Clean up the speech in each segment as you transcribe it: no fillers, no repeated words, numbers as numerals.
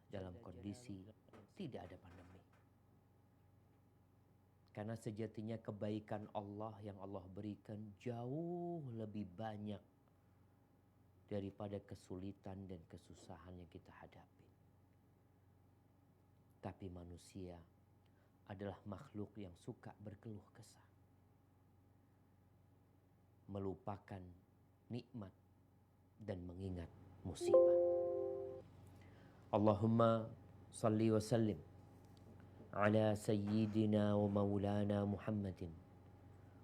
dalam kondisi tidak ada pandemi. Karena sejatinya kebaikan Allah yang Allah berikan jauh lebih banyak daripada kesulitan dan kesusahan yang kita hadapi. Tapi manusia adalah makhluk yang suka berkeluh kesah, melupakan nikmat dan mengingat musibah. Allahumma salli wa sallim ala sayyidina wa maulana Muhammadin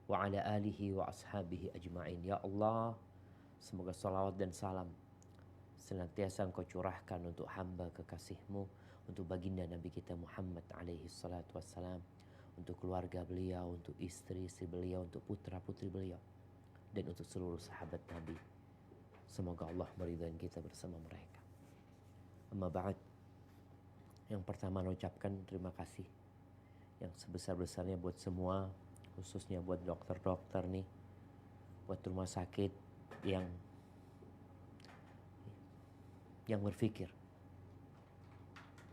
wa ala alihi wa ashabihi ajma'in. Ya Allah, semoga salawat dan salam senantiasa Engkau curahkan untuk hamba kekasih-Mu, untuk baginda Nabi kita Muhammad alaihi salatu wassalam, untuk keluarga beliau, untuk istri-istri beliau, untuk putra-putri beliau, dan untuk seluruh sahabat Nabi. Semoga Allah meridhai kita bersama mereka. Amma ba'd. Yang pertama mengucapkan terima kasih yang sebesar-besarnya buat semua, khususnya buat dokter-dokter nih, buat rumah sakit yang berpikir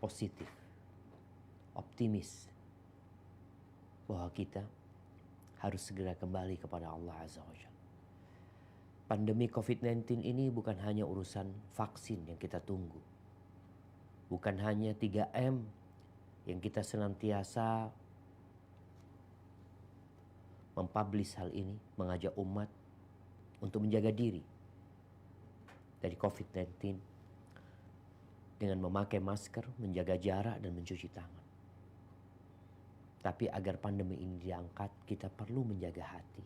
positif, optimis bahwa kita harus segera kembali kepada Allah Azza wa Jalla. Pandemi COVID-19 ini bukan hanya urusan vaksin yang kita tunggu. Bukan hanya 3M yang kita senantiasa mempublish hal ini, mengajak umat untuk menjaga diri dari COVID-19 dengan memakai masker, menjaga jarak, dan mencuci tangan. Tapi agar pandemi ini diangkat, kita perlu menjaga hati,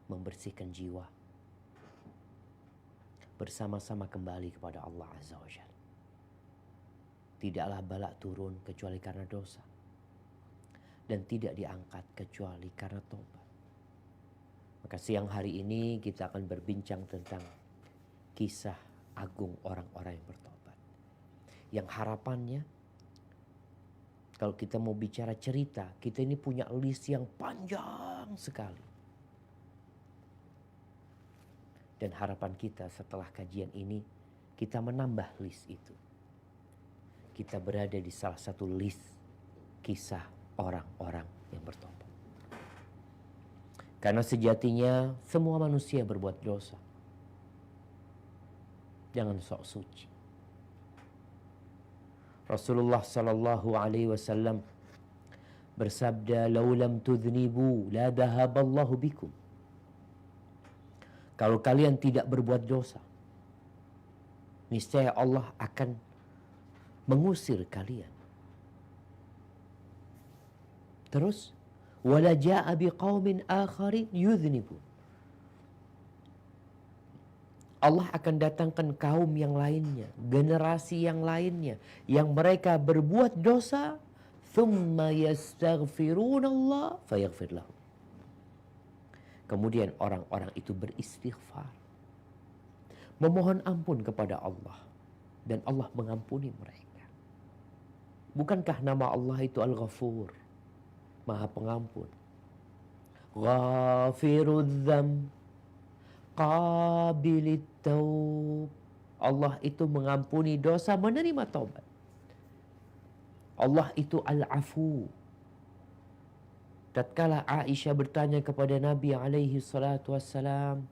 membersihkan jiwa, bersama-sama kembali kepada Allah Azza wa Jalla. Tidaklah bala turun kecuali karena dosa, dan tidak diangkat kecuali karena tobat. Maka siang hari ini kita akan berbincang tentang kisah agung orang-orang yang bertobat. Yang harapannya, kalau kita mau bicara cerita, kita ini punya list yang panjang sekali. Dan harapan kita setelah kajian ini, kita menambah list itu. Kita berada di salah satu list kisah orang-orang yang bertobat. Karena sejatinya semua manusia berbuat dosa. Jangan sok suci. Rasulullah sallallahu alaihi wasallam bersabda, "Lau lam tudhnibu la dhahaballahu bikum." Kalau kalian tidak berbuat dosa, niscaya Allah akan mengusir kalian. Terus, wala jaa biqaumin akharin yudhnibu. Allah akan datangkan kaum yang lainnya, generasi yang lainnya, yang mereka berbuat dosa, thumma yastaghfirunallah fayaghfir lahum. Kemudian orang-orang itu beristighfar, memohon ampun kepada Allah, dan Allah mengampuni mereka. Bukankah nama Allah itu Al-Ghafur, Maha Pengampun? Ghafirudz dzam, Qabilit taub. Allah itu mengampuni dosa, menerima taubat. Allah itu Al-Afu. Tatkala Aisyah bertanya kepada Nabi alaihi salatu wassalam,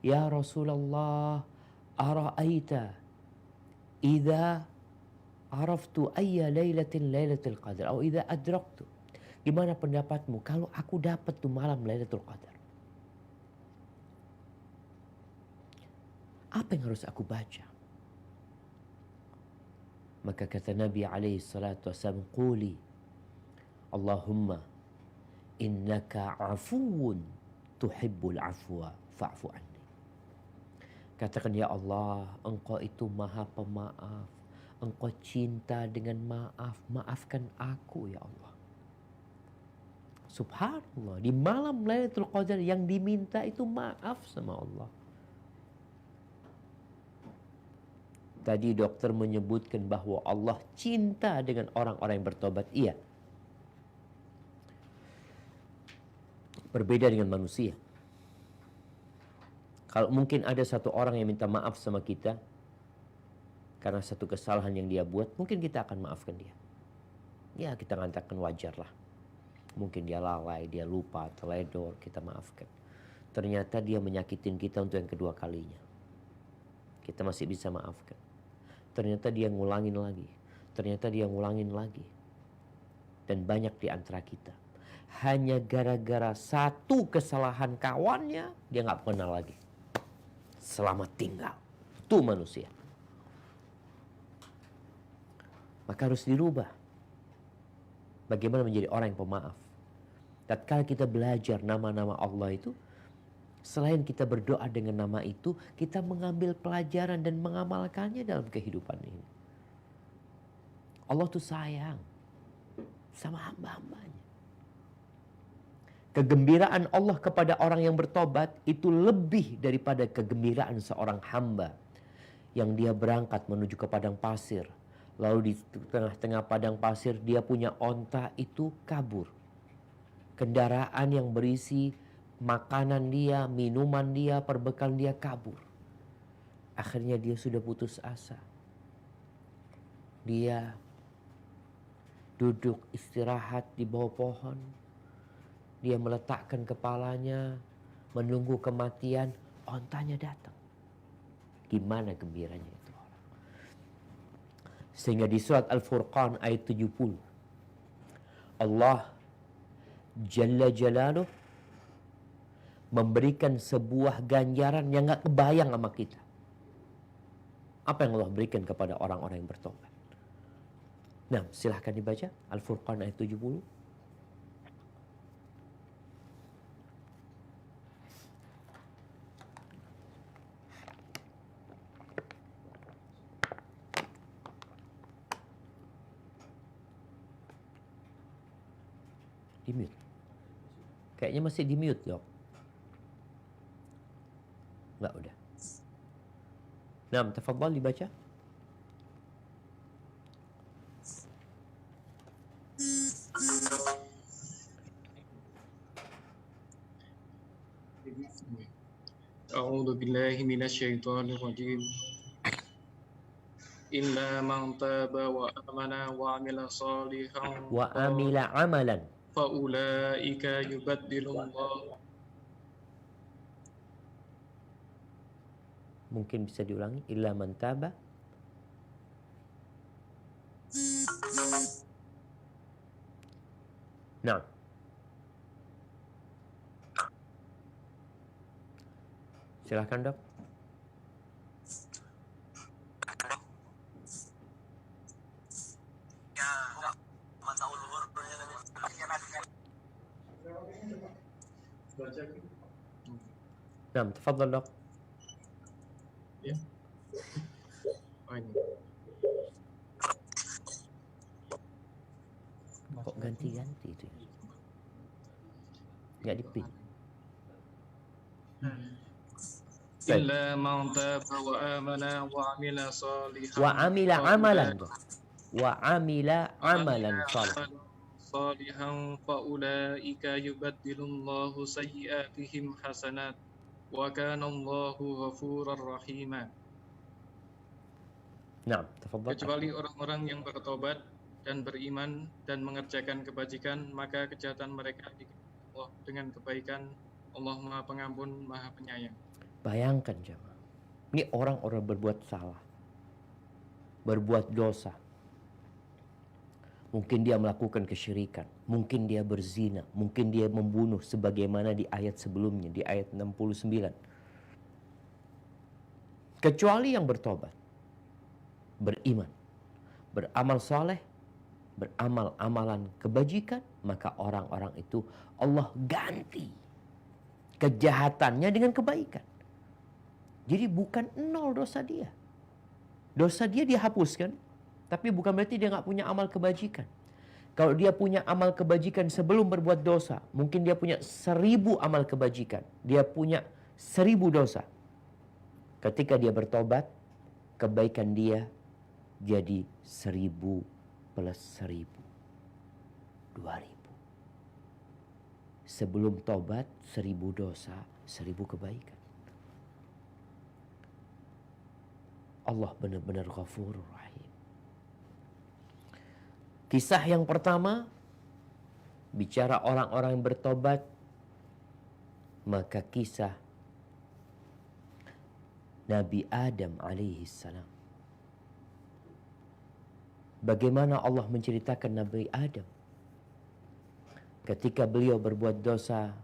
"Ya Rasulullah, ara'aita idza araftu ayya lailatin lailatul qadar atau idza adraktu." Gimana pendapatmu kalau aku dapat tuh malam Lailatul Qadar? Apa yang harus aku baca? Maka kata Nabi alaihi salatu wasallam, "Quli Allahumma innaka afuwun tuhibbul afwa fa'fu anni." Katakan, ya Allah, Engkau itu Maha Pemaaf. Engkau cinta dengan maaf. Maafkan aku ya Allah. Subhanallah, di malam Lailatul Qadar yang diminta itu maaf sama Allah. Tadi dokter menyebutkan bahwa Allah cinta dengan orang-orang yang bertobat. Iya. Berbeda dengan manusia. Kalau mungkin ada satu orang yang minta maaf sama kita, karena satu kesalahan yang dia buat, mungkin kita akan maafkan dia. Ya, kita katakan wajar lah. Mungkin dia lalai, dia lupa, teledor, kita maafkan. Ternyata dia menyakitin kita untuk yang kedua kalinya. Kita masih bisa maafkan. Ternyata dia ngulangin lagi. Ternyata dia ngulangin lagi. Dan banyak di antara kita, hanya gara-gara satu kesalahan kawannya, dia nggak kenal lagi. Selamat tinggal. Itu manusia. Maka harus dirubah. Bagaimana menjadi orang yang pemaaf. Tatkala kita belajar nama-nama Allah itu, selain kita berdoa dengan nama itu, kita mengambil pelajaran dan mengamalkannya dalam kehidupan ini. Allah tuh sayang sama hamba-hambanya. Kegembiraan Allah kepada orang yang bertobat itu lebih daripada kegembiraan seorang hamba yang dia berangkat menuju ke padang pasir. Lalu di tengah-tengah padang pasir dia punya onta itu kabur. Kendaraan yang berisi makanan dia, minuman dia, perbekalan dia kabur. Akhirnya dia sudah putus asa. Dia duduk istirahat di bawah pohon. Dia meletakkan kepalanya, menunggu kematian, ontanya datang. Gimana gembiranya itu orang. Sehingga di surat Al-Furqan ayat 70. Allah Jalla Jalaluh memberikan sebuah ganjaran yang gak kebayang sama kita. Apa yang Allah berikan kepada orang-orang yang bertobat? Nah, silahkan dibaca Al-Furqan ayat 70. Di mute. Kayaknya masih di mute, Dok. Enggak, udah. Nah, tafadhal dibaca. A'udzu billahi minasyaitonir rajim. Illa man taba wa amana wa amila salihan Wa amila amalan. fa ulaika yubaddilullah. Mungkin bisa diulangi. Illa man taba. Nah. Silahkan, Dok. Nah, tafadhal, Dok. Ya. Oh, ini. Kok ganti-ganti itu ya? Nggak dipin. Illa man taba wa amana wa amila salihan. Wa amila amalan. Wa amila amalan salihan fa ulaika yubaddilullahu sayyi'atihim hasanat wa kana Allahu ghafurar rahima. Nah, tafadhal. Kecuali orang-orang yang bertobat dan beriman dan mengerjakan kebajikan, maka kejahatan mereka diganti Allah dengan kebaikan. Allah Maha Pengampun, Maha Penyayang. Bayangkan jemaah, ini orang-orang berbuat salah, berbuat dosa. Mungkin dia melakukan kesyirikan, mungkin dia berzina, mungkin dia membunuh sebagaimana di ayat sebelumnya, di ayat 69. Kecuali yang bertobat, beriman, beramal soleh, beramal amalan kebajikan, maka orang-orang itu Allah ganti kejahatannya dengan kebaikan. Jadi bukan nol dosa dia. Dosa dia dihapuskan, tapi bukan berarti dia nggak punya amal kebajikan. Kalau dia punya amal kebajikan sebelum berbuat dosa, mungkin dia punya 1000 amal kebajikan. Dia punya 1000 dosa. Ketika dia bertobat, kebaikan dia jadi 1000 plus 1000. 2000. Sebelum tobat 1000 dosa, 1000 kebaikan. Allah benar-benar Ghafurur Rahim. Kisah yang pertama bicara orang-orang yang bertobat, maka kisah Nabi Adam alaihi salam. Bagaimana Allah menceritakan Nabi Adam ketika beliau berbuat dosa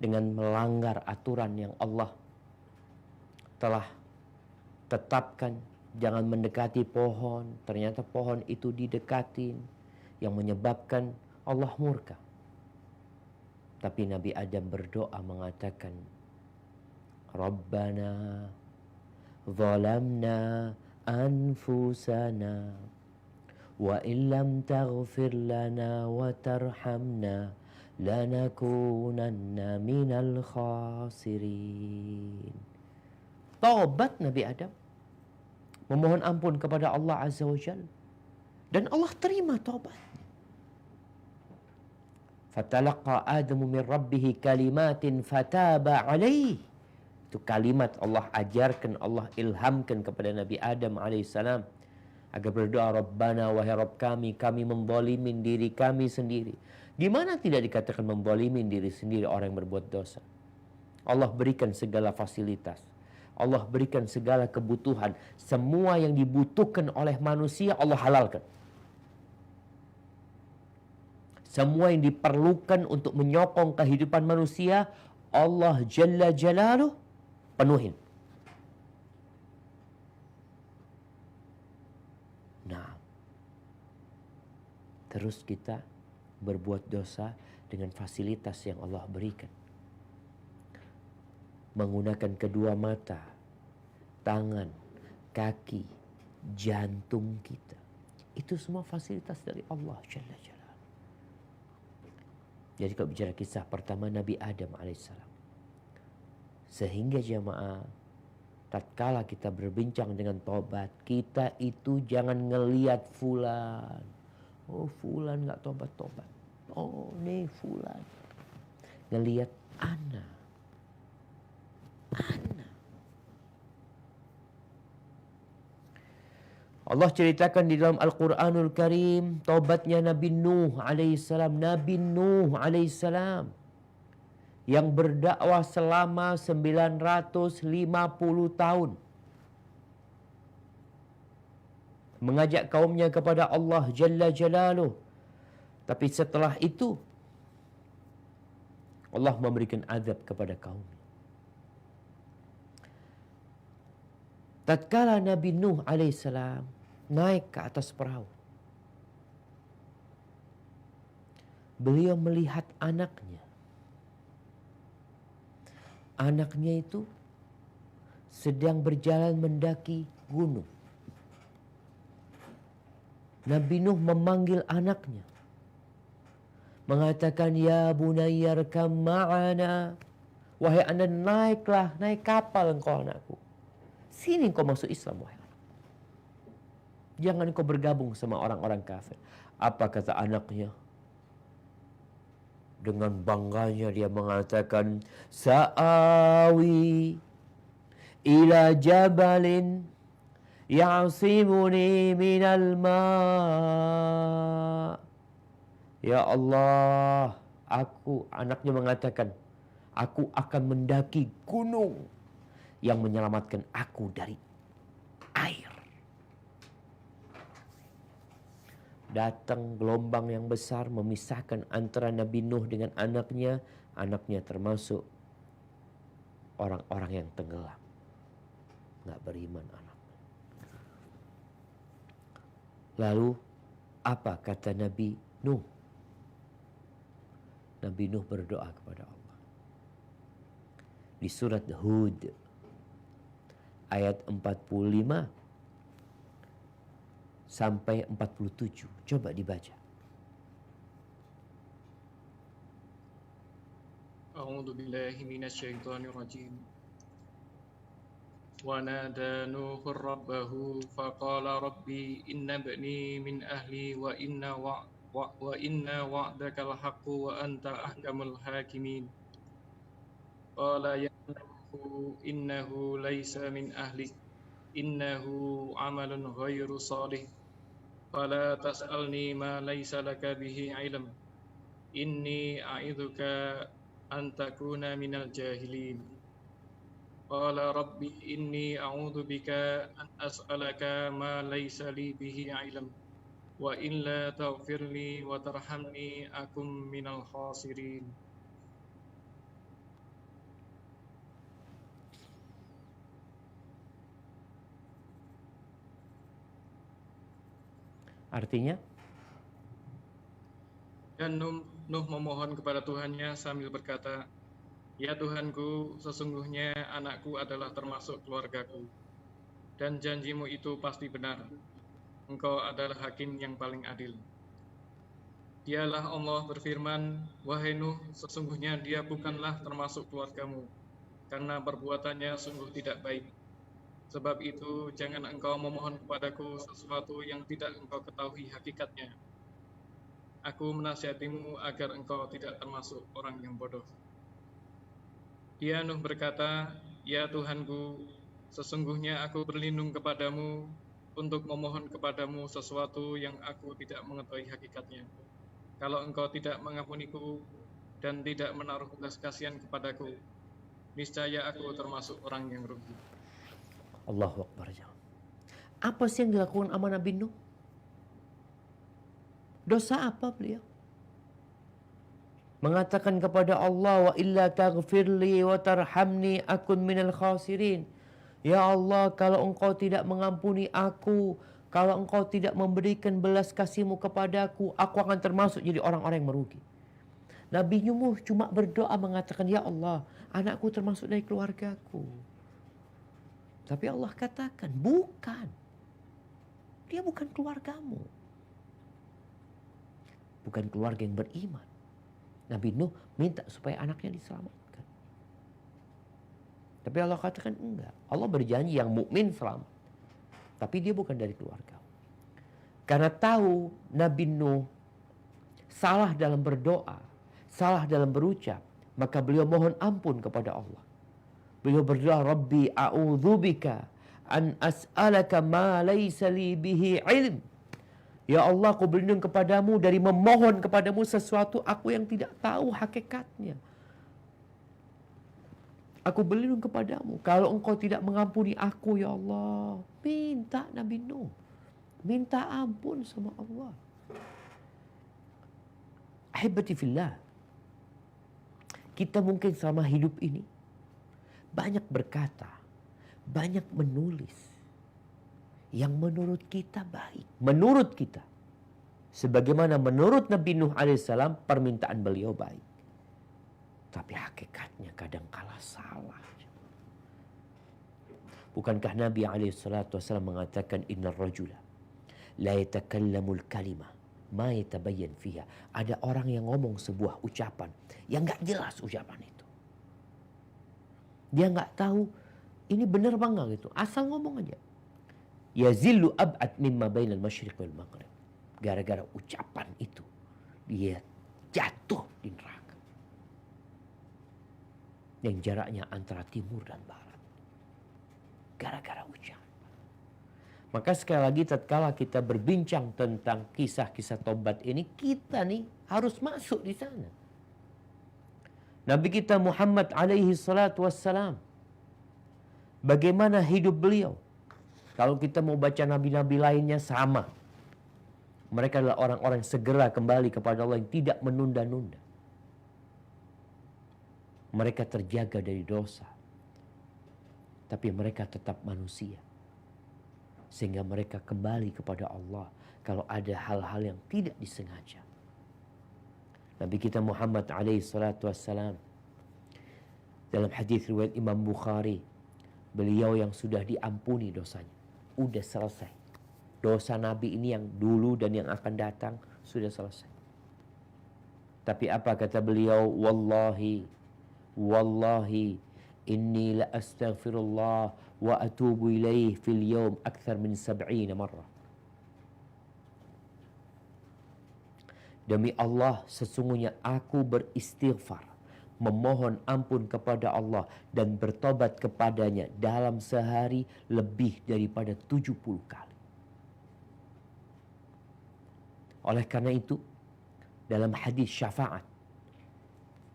dengan melanggar aturan yang Allah telah tetapkan, jangan mendekati pohon, ternyata pohon itu didekatin yang menyebabkan Allah murka. Tapi Nabi Adam berdoa mengatakan, Rabbana zalamna anfusana wa illam taghfir lana wa tarhamna lanakunanna minal khasirin. Taubat Nabi Adam, memohon ampun kepada Allah Azza wa Jalla, dan Allah terima taubat. Fatalaqa Adamu min Rabbih kalimatin fataba alaih. Itu kalimat Allah ajarkan, Allah ilhamkan kepada Nabi Adam alaihissalam agar berdoa, Rabbana, wahai Rabb kami menzalimin diri kami sendiri. Di mana tidak dikatakan menzalimin diri sendiri orang yang berbuat dosa? Allah berikan segala fasilitas, Allah berikan segala kebutuhan, semua yang dibutuhkan oleh manusia Allah halalkan. Semua yang diperlukan untuk menyokong kehidupan manusia, Allah Jalla Jalaluh penuhin. Nah, terus kita berbuat dosa dengan fasilitas yang Allah berikan. Menggunakan kedua mata, tangan, kaki, jantung kita. Itu semua fasilitas dari Allah Jalla Jalaluh. Jadi kalau bicara kisah pertama Nabi Adam alaihissalam. Sehingga jamaah, tatkala kita berbincang dengan tobat, kita itu jangan ngelihat fulan. Oh fulan gak tobat-tobat. Oh nih fulan. Ngelihat ana. Allah ceritakan di dalam Al-Quranul Karim taubatnya Nabi Nuh alaihissalam. Nabi Nuh alaihissalam yang berdakwah selama 950 tahun. Mengajak kaumnya kepada Allah Jalla Jalaluh. Tapi setelah itu Allah memberikan azab kepada kaumnya. Tatkala Nabi Nuh alaihissalam naik ke atas perahu, beliau melihat anaknya. Anaknya itu sedang berjalan mendaki gunung. Nabi Nuh memanggil anaknya, mengatakan, Ya bunayya arkam ma'ana. Wahai anak, naiklah, naik kapal engkau anakku. Sini engkau masuk Islam, wahai anak. Jangan engkau bergabung sama orang-orang kafir. Apa kata anaknya? Dengan bangganya dia mengatakan, Sa'awi ila jabalin ya'simuni minal ma'. Ya Allah, anaknya mengatakan, aku akan mendaki gunung yang menyelamatkan aku dari air. Datang gelombang yang besar memisahkan antara Nabi Nuh dengan anaknya. Anaknya termasuk orang-orang yang tenggelam. Nggak beriman anaknya. Lalu apa kata Nabi Nuh? Nabi Nuh berdoa kepada Allah. Di surat Hud ayat 45 sampai 47. Coba dibaca. A'udzu billahi minasyaitonir rajim. Wa nada Nuhur rabbahu faqala rabbi inna ibni min ahli wa inna wa'dakal haqqu wa anta ahkamul hakimin. Qala ya Nuhu innahu laysa min ahlik innahu amalun ghairu salih fala tas'alni ma laysa laka bihi ilm inni a'idzuka an takuna minal jahilin. Qala rabbi inni a'udzu bika an as'alaka ma laysa li bihi ilm wa illa taghfirli wa tarhamni akum minal khasirin. Artinya, Dan Nuh memohon kepada Tuhannya sambil berkata, Ya Tuhanku, sesungguhnya anakku adalah termasuk keluargaku, dan janjimu itu pasti benar. Engkau adalah hakim yang paling adil. Dialah Allah berfirman, Wahai Nuh, sesungguhnya dia bukanlah termasuk keluargamu, karena perbuatannya sungguh tidak baik. Sebab itu, jangan engkau memohon kepadaku sesuatu yang tidak engkau ketahui hakikatnya. Aku menasihatimu agar engkau tidak termasuk orang yang bodoh. Dia Nuh berkata, Ya Tuhanku, sesungguhnya aku berlindung kepadamu untuk memohon kepadamu sesuatu yang aku tidak mengetahui hakikatnya. Kalau engkau tidak mengampuniku dan tidak menaruh belas kasihan kepadaku, niscaya aku termasuk orang yang rugi. Allahu Akbar. Apa sih yang dilakukan sama Nabi Nuh? Dosa apa beliau? Mengatakan kepada Allah, wa illa taghfirli wa tarhamni akun minal khasirin. Ya Allah, kalau engkau tidak mengampuni aku, kalau engkau tidak memberikan belas kasihmu kepadaku, aku akan termasuk jadi orang-orang yang merugi. Nabi Nuh cuma berdoa mengatakan, Ya Allah, anakku termasuk dari keluargaku. Tapi Allah katakan, bukan. Dia bukan keluargamu. Bukan keluarga yang beriman. Nabi Nuh minta supaya anaknya diselamatkan. Tapi Allah katakan enggak. Allah berjanji yang mukmin selamat. Tapi dia bukan dari keluarga. Karena tahu Nabi Nuh salah dalam berdoa, salah dalam berucap, maka beliau mohon ampun kepada Allah. Beliau berdoa, Rabbi a'udzubika an as'alaka ma laysa li bihi ilm. Ya Allah, aku berlindung kepadamu dari memohon kepadamu sesuatu aku yang tidak tahu hakikatnya. Aku berlindung kepadamu. Kalau engkau tidak mengampuni aku, ya Allah. Minta Nabi Nuh. Minta ampun sama Allah. Ahibati fillah. Kita mungkin selama hidup ini banyak berkata, banyak menulis yang menurut kita baik. Menurut kita. Sebagaimana menurut Nabi Nuh alaihissalam permintaan beliau baik. Tapi hakikatnya kadangkala salah. Bukankah Nabi alaihissalam mengatakan innar rajula la yatakallamul kalimah ma yatabayyan fiha. Ada orang yang ngomong sebuah ucapan yang gak jelas ucapan itu. Dia gak tahu ini benar apa enggak gitu. Asal ngomong aja. Yazillu ab'ad mimma bainal masyriq wal maghrib. Gara-gara ucapan itu dia jatuh di neraka. Yang jaraknya antara timur dan barat. Gara-gara ucapan. Maka sekali lagi tatkala kita berbincang tentang kisah-kisah tobat ini, kita nih harus masuk di sana. Nabi kita Muhammad alaihi salatu wassalam, bagaimana hidup beliau? Kalau kita mau baca nabi-nabi lainnya sama. Mereka adalah orang-orang yang segera kembali kepada Allah yang tidak menunda-nunda. Mereka terjaga dari dosa. Tapi mereka tetap manusia. Sehingga mereka kembali kepada Allah kalau ada hal-hal yang tidak disengaja. Nabi kita Muhammad alaihi salatu wassalam dalam hadis riwayat Imam Bukhari, beliau yang sudah diampuni dosanya, udah selesai. Dosa Nabi ini yang dulu dan yang akan datang sudah selesai. Tapi apa kata beliau? Wallahi inni la astaghfirullah wa atubu ilaih fil yawm akthar min 70 marrah. Demi Allah, sesungguhnya aku beristighfar, memohon ampun kepada Allah dan bertobat kepadanya dalam sehari lebih daripada 70 kali. Oleh karena itu, dalam hadis syafaat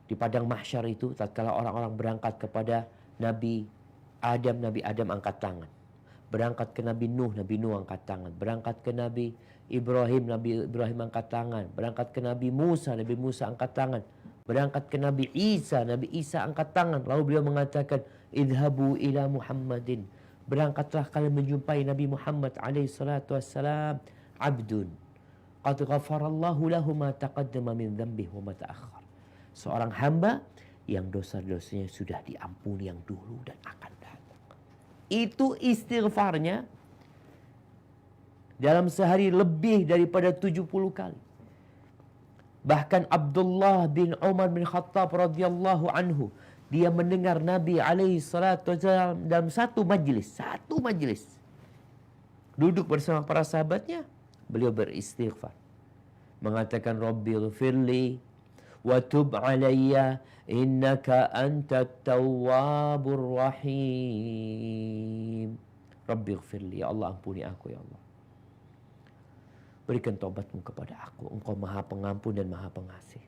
di padang mahsyar itu, tatkala orang-orang berangkat kepada Nabi Adam angkat tangan. Berangkat ke Nabi Nuh angkat tangan. Berangkat ke Nabi Ibrahim angkat tangan. Berangkat ke Nabi Musa angkat tangan. Berangkat ke Nabi Isa angkat tangan. Lalu beliau mengatakan, idhabu ila Muhammadin. Berangkatlah kalian menjumpai Nabi Muhammad alaihi salatu wassalam. Abdun. Qad ghafarallahu lahu ma taqaddama min dhanbihi wa ma ta'akhkhar. Seorang hamba yang dosa-dosanya sudah diampuni yang dulu dan akan datang. Itu istighfarnya dalam sehari lebih daripada 70 kali. Bahkan Abdullah bin Umar bin Khattab radhiyallahu anhu, dia mendengar Nabi alaihi salatu wasallam dalam satu majlis. Duduk bersama para sahabatnya, beliau beristighfar. Mengatakan, Rabbighfirli wa tub alayya innaka antat tawwabur rahim. Rabbighfirli, ya Allah ampuni aku ya Allah. Berikan taubatmu kepada aku. Engkau maha pengampun dan maha pengasih.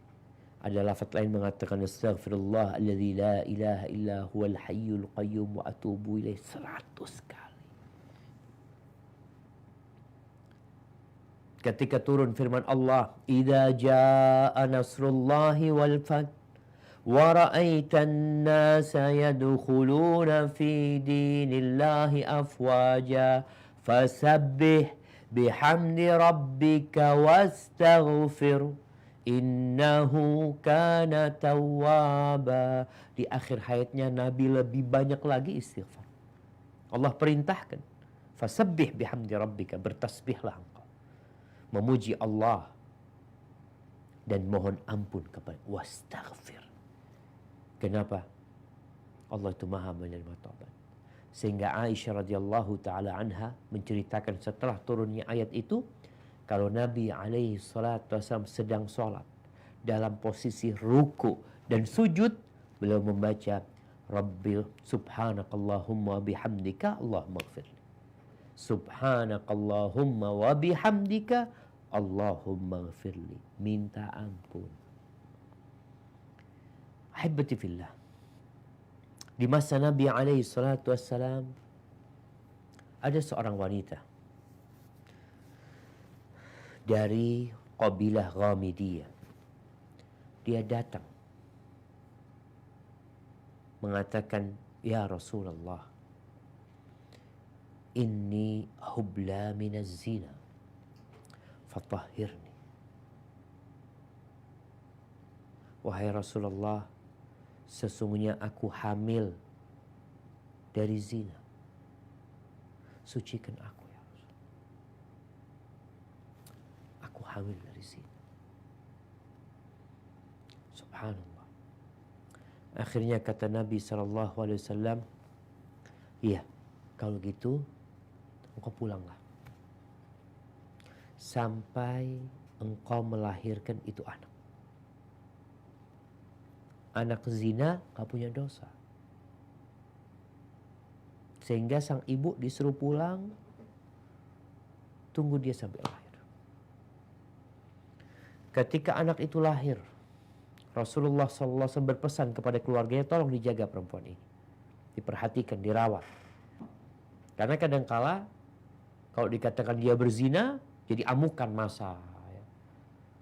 Ada lafaz lain mengatakan, astaghfirullah alladzi la ilaha illa huwal hayyul qayyum wa atubu ilaih 100 kali. Ketika turun firman Allah, idza jaa nasrullahi wal fath wa ra'aitan nasa yadkhuluna fi dinillahi afwaja fasabbih bihamdi rabbika wastaghfir innahu kana tawwaba. Di akhir hayatnya Nabi lebih banyak lagi istighfar. Allah perintahkan, fasabbih bihamdi rabbika, bertasbihlah engkau memuji Allah dan mohon ampun kepada wastaghfir. Kenapa? Allah itu maha menerima taubat. Sehingga Aisyah radhiyallahu taala anha menceritakan setelah turunnya ayat itu, kalau Nabi alaihi salatu wasallam sedang sholat dalam posisi ruku dan sujud, beliau membaca Rabbil subhanakallahumma bihamdika Allahumma ighfirli. Subhanakallahumma wa bihamdika Allahumma ighfirli. Minta ampun. Ahibbati fillah. Di masa Nabi alaihi salatu wassalam, ada seorang wanita dari kabilah Ghamidiyah. Dia datang mengatakan, ya Rasulullah, inni hubla minaz zina fatahhirni. Wahai Rasulullah, sesungguhnya aku hamil dari zina. Sucikan aku ya Rasul. Aku hamil dari zina. Subhanallah. Akhirnya kata Nabi SAW, iya, kalau gitu engkau pulanglah sampai engkau melahirkan itu anak. Anak zina gak punya dosa. Sehingga sang ibu disuruh pulang, tunggu dia sampai lahir. Ketika anak itu lahir, Rasulullah SAW berpesan kepada keluarganya, tolong dijaga perempuan ini, diperhatikan, dirawat. Karena kadangkala kalau dikatakan dia berzina, jadi amukan massa.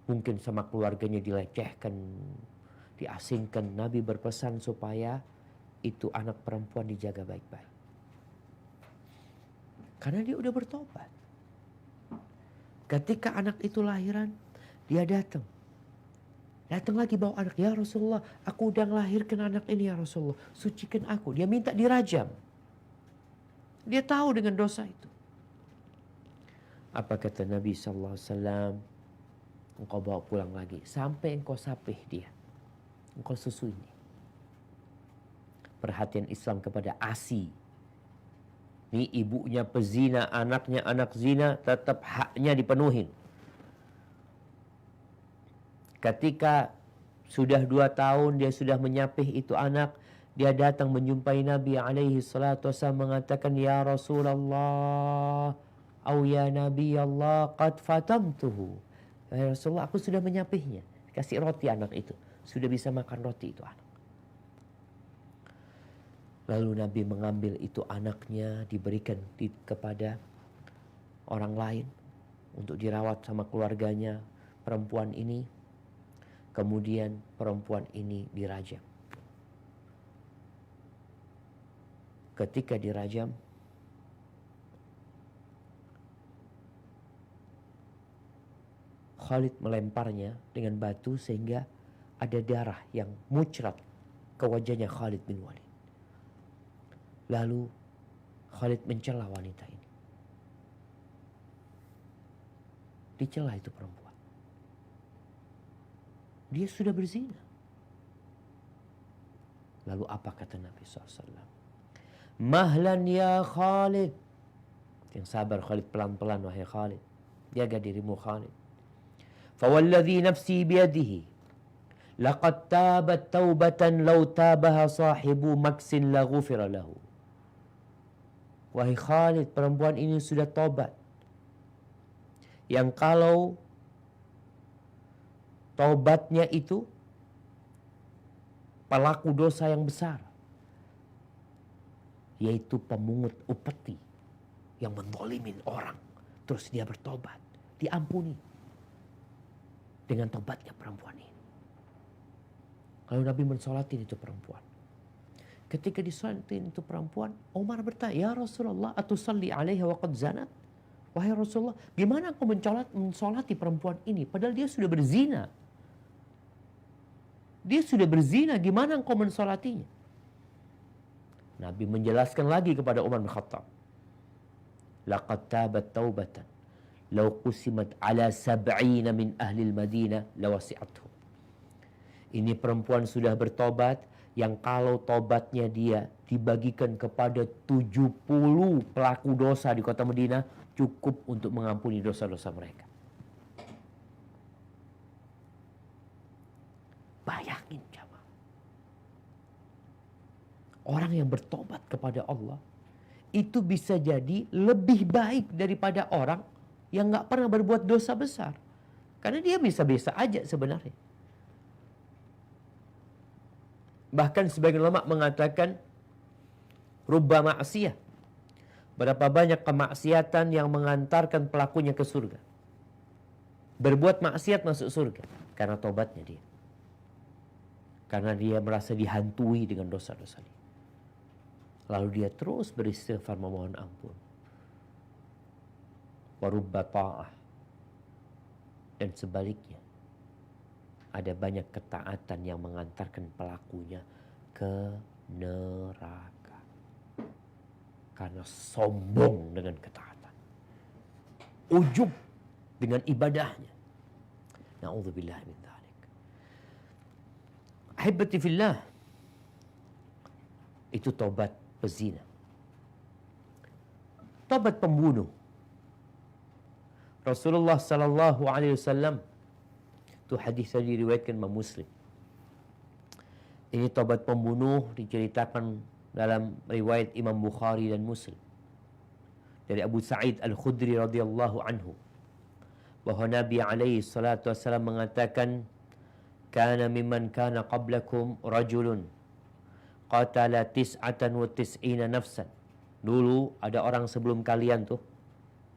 Mungkin sama keluarganya dilecehkan, diasingkan. Nabi berpesan supaya itu anak perempuan dijaga baik-baik. Karena dia udah bertobat. Ketika anak itu lahiran, dia datang. Datang lagi bawa anak. Ya Rasulullah, aku udah ngelahirkan anak ini ya Rasulullah. Sucikan aku. Dia minta dirajam. Dia tahu dengan dosa itu. Apa kata Nabi SAW? Engkau bawa pulang lagi. Sampai engkau sapih dia. Engkau susui. Perhatian Islam kepada ASI. Ini ibunya pezina, anaknya anak zina, tetap haknya dipenuhin. Ketika Sudah 2 tahun dia sudah menyapih itu anak. Dia datang menjumpai Nabi alaihi salatu wasallam mengatakan, "Ya Rasulullah, au ya Nabi Allah, qad fatamtuhu." Ya Rasulullah, aku sudah menyapihnya. Kasih roti anak itu. Sudah bisa makan roti itu anak. Lalu Nabi mengambil itu anaknya, diberikan kepada orang lain untuk dirawat sama keluarganya perempuan ini. Kemudian perempuan ini dirajam. Ketika dirajam, Khalid melemparnya dengan batu sehingga ada darah yang muncrat ke wajahnya Khalid bin Walid. Lalu Khalid mencela wanita ini. Dicela itu perempuan. Dia sudah berzina. Lalu apa kata Nabi SAW? Mahlan ya Khalid. Yang sabar Khalid, pelan-pelan wahai Khalid. Jaga dirimu Khalid. Fawalladhi nafsi biyadihi. Laqad tabat taubatan law tabaha sahibu maksin la ghufira lahu. Wahai Khalid, perempuan ini sudah tobat. Yang kalau tobatnya itu pelaku dosa yang besar, yaitu pemungut upeti yang menzalimin orang, terus dia bertobat, diampuni dengan tobatnya perempuan ini. Lalu Nabi mensolatin itu perempuan. Ketika disolatin itu perempuan, Umar bertanya, "Ya Rasulullah, atusalli alaiha wa qad zanat?" Wahai Rasulullah, gimana engkau mensolati perempuan ini padahal dia sudah berzina? Dia sudah berzina, gimana engkau mensolatinya? Nabi menjelaskan lagi kepada Umar bin Khattab. Laqad tabat taubatan law qusimat ala 70 min ahli al-Madinah lawasi'atuhum. Ini perempuan sudah bertobat yang kalau tobatnya dia dibagikan kepada 70 pelaku dosa di kota Madinah cukup untuk mengampuni dosa-dosa mereka. Bayangin jamaah. Orang yang bertobat kepada Allah itu bisa jadi lebih baik daripada orang yang gak pernah berbuat dosa besar. Karena dia biasa-biasa aja sebenarnya. Bahkan sebagian ulama mengatakan rubba ma'siyah. Berapa banyak kemaksiatan yang mengantarkan pelakunya ke surga. Berbuat maksiat masuk surga karena tobatnya dia. Karena dia merasa dihantui dengan dosa-dosa dia. Lalu dia terus beristighfar memohon ampun. Warubba ta'ah. Dan sebaliknya. Ada banyak ketaatan yang mengantarkan pelakunya ke neraka. Karena sombong dengan ketaatan. Ujub dengan ibadahnya. Na'udzubillah min dzalik. Ahibati fillah. Itu tobat pezina. Tobat pembunuh. Rasulullah sallallahu alaihi wasallam, itu hadis yang diriwayatkan Imam Muslim. Ini tobat pembunuh diceritakan dalam riwayat Imam Bukhari dan Muslim dari Abu Sa'id Al-Khudri radhiyallahu anhu bahwa Nabi alaihi salatu wasallam mengatakan, "Kana mimman kana qablakum rajulun qatala 99 nafsan." Dulu ada orang sebelum kalian tuh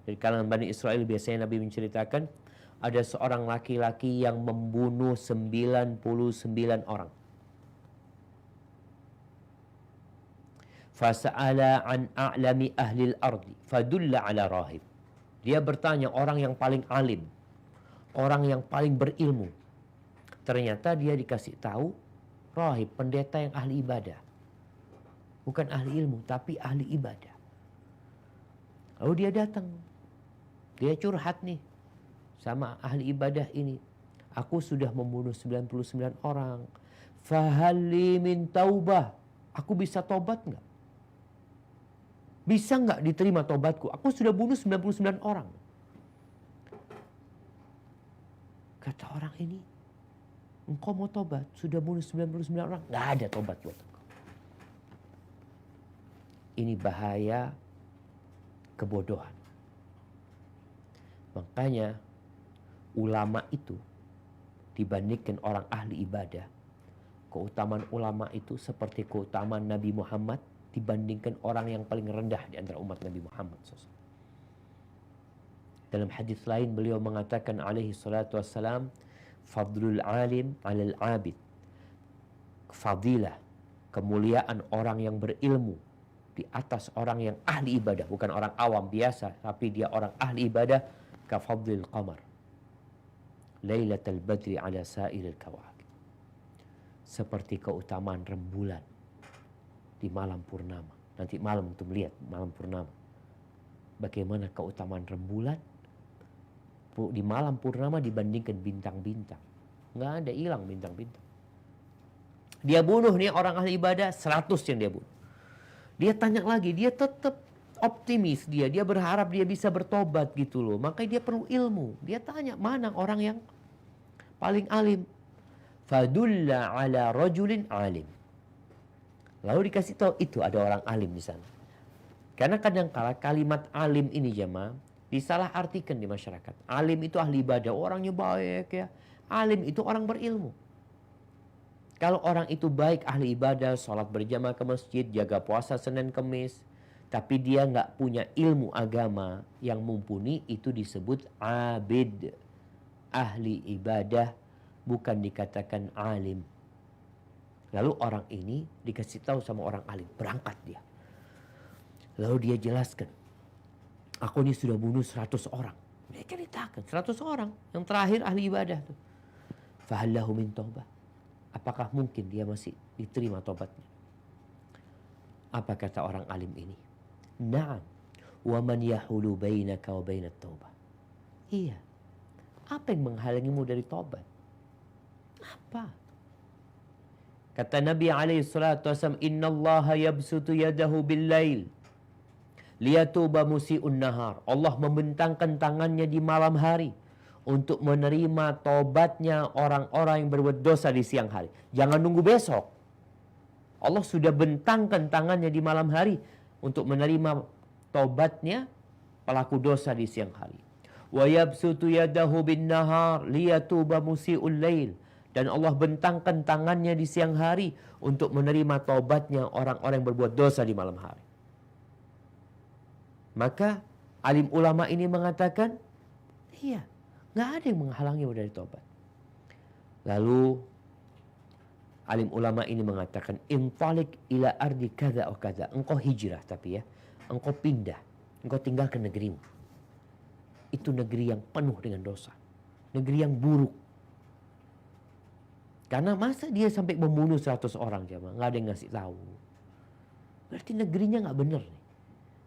dari kalangan Bani Israel, biasanya Nabi menceritakan ada seorang laki-laki yang membunuh 99 orang. Fasa'ala an a'lami ahlil ardi fadulla ala rahib. Dia bertanya orang yang paling alim, orang yang paling berilmu. Ternyata dia dikasih tahu rahib, pendeta yang ahli ibadah. Bukan ahli ilmu, tapi ahli ibadah. Lalu dia datang. Dia curhat nih sama ahli ibadah ini. Aku sudah membunuh 99 orang. Fahalli min taubah. Aku bisa tobat nggak? Bisa nggak diterima tobatku? Aku sudah bunuh 99 orang. Kata orang ini, Engkau mau tobat, sudah bunuh 99 orang, nggak ada tobat buat engkau. Ini bahaya kebodohan. Makanya ulama itu dibandingkan orang ahli ibadah, keutamaan ulama itu seperti keutamaan Nabi Muhammad dibandingkan orang yang paling rendah di antara umat Nabi Muhammad SAW. Dalam hadis lain beliau mengatakan alaihi salatu wassalam, fadlul alim alal abid. Fadilah, kemuliaan orang yang berilmu di atas orang yang ahli ibadah. Bukan orang awam biasa, tapi dia orang ahli ibadah. Ka fadlil qamar lailatul badri ala sa'iril kawakib. Seperti keutamaan rembulan di malam purnama. Nanti malam untuk melihat malam purnama. Bagaimana keutamaan rembulan di malam purnama dibandingkan bintang-bintang. Nggak ada, hilang bintang-bintang. Dia bunuh nih orang ahli ibadah, 100 yang dia bunuh. Dia tanya lagi, dia tetap optimis dia berharap dia bisa bertobat gitu loh. Makanya dia perlu ilmu. Dia tanya, mana orang yang paling alim? Fadulla ala rajulin alim. Lalu dikasih tahu itu ada orang alim di sana. Karena kadang-kala kalimat alim ini jemaah disalah artikan di masyarakat. Alim itu ahli ibadah, orangnya baik ya. Alim itu orang berilmu. Kalau orang itu baik, ahli ibadah, sholat berjamaah ke masjid, jaga puasa Senin Kemis, tapi dia nggak punya ilmu agama yang mumpuni, itu disebut abid. Ahli ibadah, bukan dikatakan alim. Lalu orang ini dikasih tahu sama orang alim, berangkat dia. Lalu dia jelaskan, aku ini sudah bunuh 100 orang. Dia ceritakan 100 orang. Yang terakhir ahli ibadah tuh. Fahallahu min taubah. Apakah mungkin dia masih diterima tobatnya? Apa kata orang alim ini? Na'am. Wa man yahulu bainaka wa bainat taubah. Iya. Apa yang menghalangimu dari tobat? Apa? Kata Nabi alaihi salatu wasallam, innallaha yabsutu yadahu bil-lail liyatuba musi'un nahar. Allah membentangkan tangannya di malam hari untuk menerima tobatnya orang-orang yang berbuat dosa di siang hari. Jangan nunggu besok. Allah sudah bentangkan tangannya di malam hari untuk menerima tobatnya pelaku dosa di siang hari. Wa yabsutu yadahu bin nahar liyatuba musi'ul lail. Dan Allah bentangkan tangannya di siang hari untuk menerima tobatnya orang-orang yang berbuat dosa di malam hari. Maka alim ulama ini mengatakan, iya, nggak ada yang menghalangi dari tobat. Lalu alim ulama ini mengatakan, intalik ila ardi kada o kada. Engkau hijrah tapi ya, engkau pindah, engkau tinggal ke negerimu. Itu negeri yang penuh dengan dosa, negeri yang buruk. Karena masa dia sampai membunuh 100 orang jemaah, nggak ada yang ngasih tahu. Berarti negerinya nggak benar nih.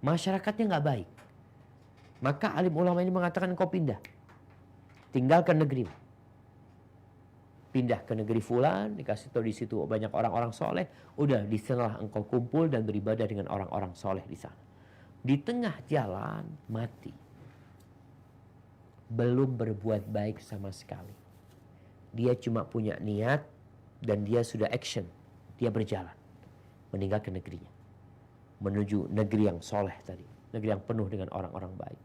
Masyarakatnya nggak baik. Maka alim ulama ini mengatakan engkau pindah. Tinggalkan negeri. Pindah ke negeri fulan, dikasih tahu di situ banyak orang-orang soleh. Udah di sanalah engkau kumpul dan beribadah dengan orang-orang soleh di sana. Di tengah jalan mati. Belum berbuat baik sama sekali. Dia cuma punya niat dan dia sudah action. Dia berjalan. Meninggalkan negerinya. Menuju negeri yang soleh tadi. Negeri yang penuh dengan orang-orang baik.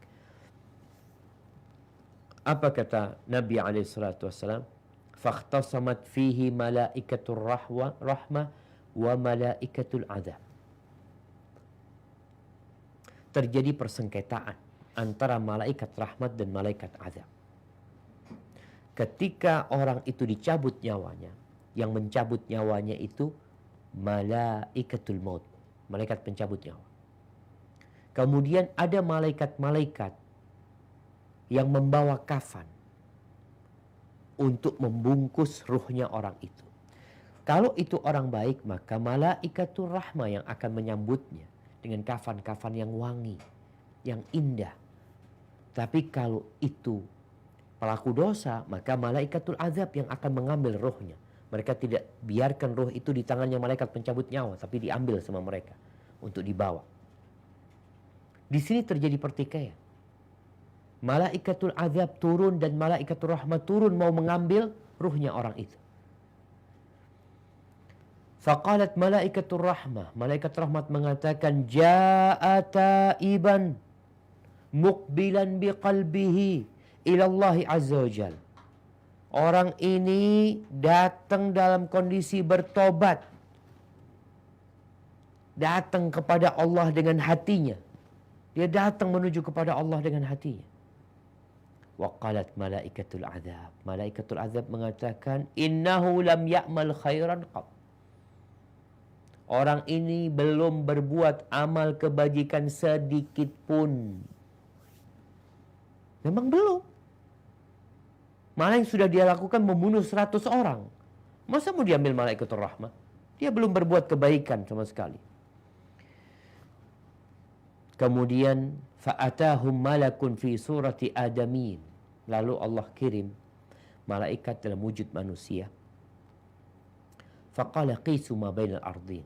Apa kata Nabi SAW? Fakhtasamat fihi malaikatul rahmah wa malaikatul adab. Terjadi persengketaan antara malaikat rahmat dan malaikat azab. Ketika orang itu dicabut nyawanya, yang mencabut nyawanya itu malaikatul maut, malaikat pencabut nyawa. Kemudian ada malaikat-malaikat yang membawa kafan untuk membungkus ruhnya orang itu. Kalau itu orang baik, maka malaikatul rahmah yang akan menyambutnya dengan kafan-kafan yang wangi, yang indah. Tapi kalau itu pelaku dosa, maka malaikatul azab yang akan mengambil ruhnya. Mereka tidak biarkan ruh itu di tangannya malaikat pencabut nyawa, tapi diambil sama mereka untuk dibawa. Di sini terjadi pertikaian. Malaikatul azab turun dan malaikatul rahmat turun mau mengambil ruhnya orang itu. Faqalat malaikatur rahmah. Malaikat rahmat mengatakan, Ja'a ta'iban muqbilan biqalbihi ilallahi azza wa jal. Orang ini datang dalam kondisi bertobat. Datang kepada Allah dengan hatinya. Dia datang menuju kepada Allah dengan hatinya. Wa qalat malaikatul azab. Malaikatul azab mengatakan, innahu lam ya'mal khairan qat. Orang ini belum berbuat amal kebajikan sedikit pun. Memang belum. Malah yang sudah dia lakukan membunuh 100 orang. Masa mau diambil malaikatul rahmah? Dia belum berbuat kebaikan sama sekali. Kemudian fa'atahum malakun fi surati adamin. Lalu Allah kirim malaikat dalam wujud manusia. Faqala qisu ma bainal ardain.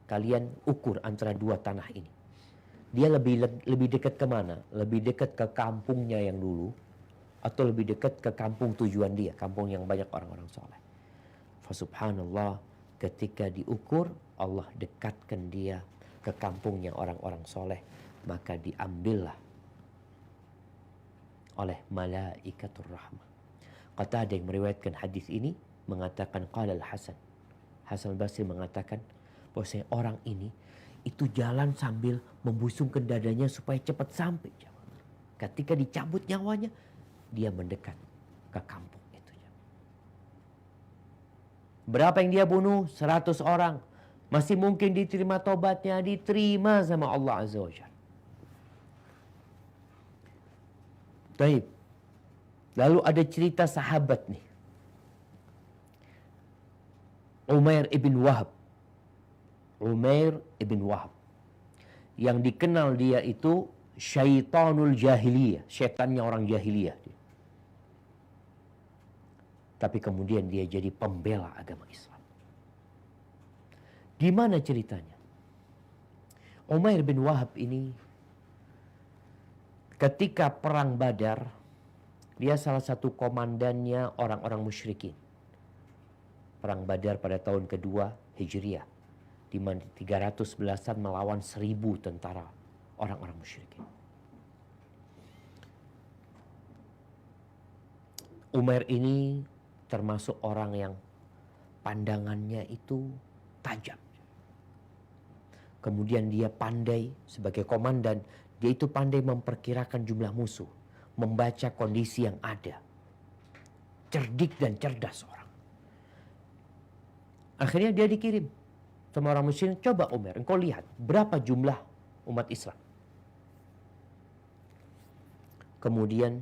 Kalian ukur antara dua tanah ini. Dia lebih dekat ke mana? Lebih dekat ke kampungnya yang dulu atau lebih dekat ke kampung tujuan dia, kampung yang banyak orang-orang soleh. Fasubhanallah, ketika diukur Allah dekatkan dia ke kampungnya orang-orang soleh, maka diambillah oleh malaikatur rahmah. Kata ada yang meriwayatkan hadis ini mengatakan qala al-Hasan. Hasan al-Basri mengatakan bahwasanya orang ini itu jalan sambil membusungkan dadanya supaya cepat sampai. Ketika dicabut nyawanya, dia mendekat ke kampung itu. Berapa yang dia bunuh? 100 orang. Masih mungkin diterima tobatnya, diterima sama Allah Azza wa Jalla. Baik. Lalu ada cerita sahabat nih. Umair ibn Wahab. Umair ibn Wahab. Yang dikenal dia itu syaitanul jahiliyah. Syaitannya orang jahiliyah. Tapi kemudian dia jadi pembela agama Islam. Gimana ceritanya? Umair bin Wahab ini ketika perang Badar, dia salah satu komandannya orang-orang musyrikin. Perang Badar pada tahun kedua Hijriah, di mana 311-an melawan 1000 tentara orang-orang musyrikin. Umair ini termasuk orang yang pandangannya itu tajam. Kemudian dia pandai sebagai komandan, dia itu pandai memperkirakan jumlah musuh, membaca kondisi yang ada. Cerdik dan cerdas orang. Akhirnya dia dikirim sama orang musyrik, coba Umar, engkau lihat berapa jumlah umat Islam. Kemudian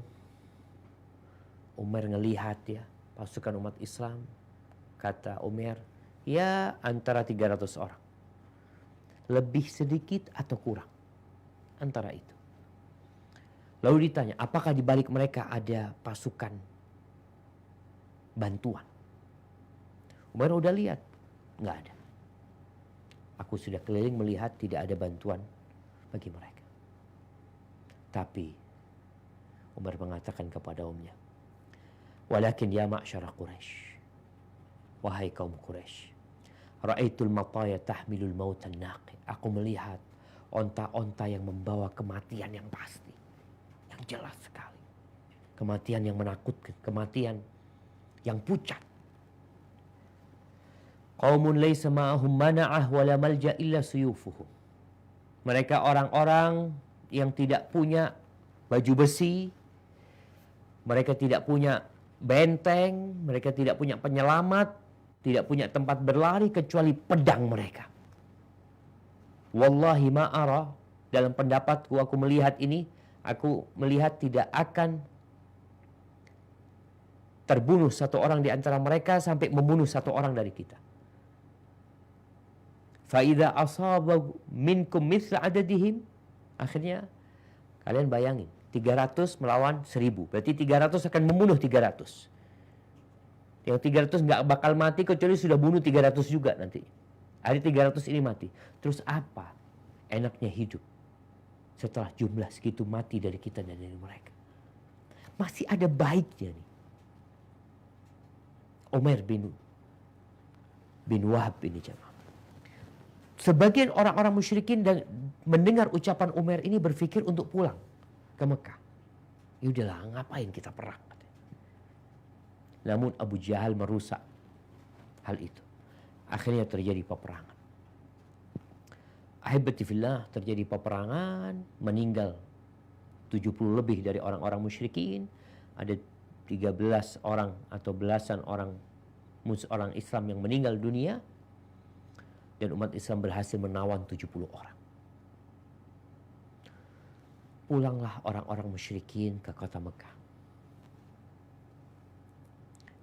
Umar ngelihat ya pasukan umat Islam, kata Umar, ya antara 300 orang. Lebih sedikit atau kurang. Antara itu. Lalu ditanya, apakah di balik mereka ada pasukan bantuan? Umar udah lihat, nggak ada. Aku sudah keliling melihat tidak ada bantuan bagi mereka. Tapi Umar mengatakan kepada umnya, walakin ya ma'syara Quraisy, wahai kaum Quraisy, ra'aitul mataya tahmilul mautan naqi. Aku melihat onta-onta yang membawa kematian yang pasti, yang jelas sekali. Kematian yang menakutkan, kematian yang pucat. Qaumun laysa ma'ahum mana'ah wala malja illa suyufuhum. Mereka orang-orang yang tidak punya baju besi, mereka tidak punya benteng, mereka tidak punya penyelamat, tidak punya tempat berlari kecuali pedang mereka. Wallahi ma'ara, dalam pendapatku aku melihat ini, aku melihat tidak akan terbunuh satu orang di antara mereka sampai membunuh satu orang dari kita. Fa'idha asaba minkum mithla adadihim. Akhirnya kalian bayangin, 300 melawan 1000. Berarti 300 akan membunuh 300. Yang 300 nggak bakal mati kecuali sudah bunuh 300 juga nanti. Hari 300 ini mati. Terus apa enaknya hidup setelah jumlah segitu mati dari kita dan dari mereka? Masih ada baiknya nih. Umar bin bin Wahab ini jemaah. Sebagian orang-orang musyrikin dan mendengar ucapan Umair ini berpikir untuk pulang ke Mekah. Ya udahlah, ngapain kita perang? Namun Abu Jahal merusak hal itu. Akhirnya terjadi peperangan. Ahibati fillah, terjadi peperangan, meninggal 70 lebih dari orang-orang musyrikin. Ada 13 orang atau belasan orang Islam yang meninggal dunia. Dan umat Islam berhasil menawan 70 orang. Pulanglah orang-orang musyrikin ke kota Mekah.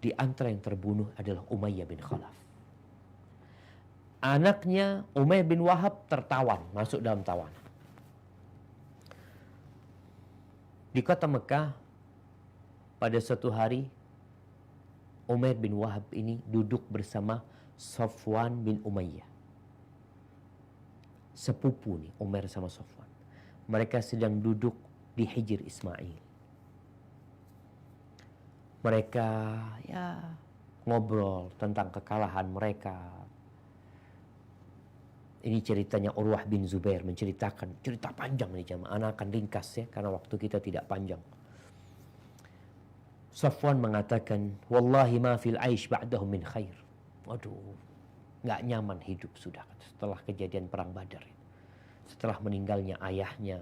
Di antara yang terbunuh adalah Umayyah bin Khalaf. Anaknya Umayyah bin Wahab tertawan, masuk dalam tawanan. Di kota Mekah, pada suatu hari, Umayyah bin Wahab ini duduk bersama Safwan bin Umayyah. Sepupu nih, Umair sama Safwan. Mereka sedang duduk di Hijr Ismail. Mereka ngobrol tentang kekalahan mereka. Ini ceritanya Urwah bin Zubair menceritakan. Cerita panjang nih jamaah. Ana akan ringkas ya, karena waktu kita tidak panjang. Safwan mengatakan, wallahi ma fil aish ba'dahu min khair. Waduh, gak nyaman hidup sudah setelah kejadian perang Badar. Setelah meninggalnya ayahnya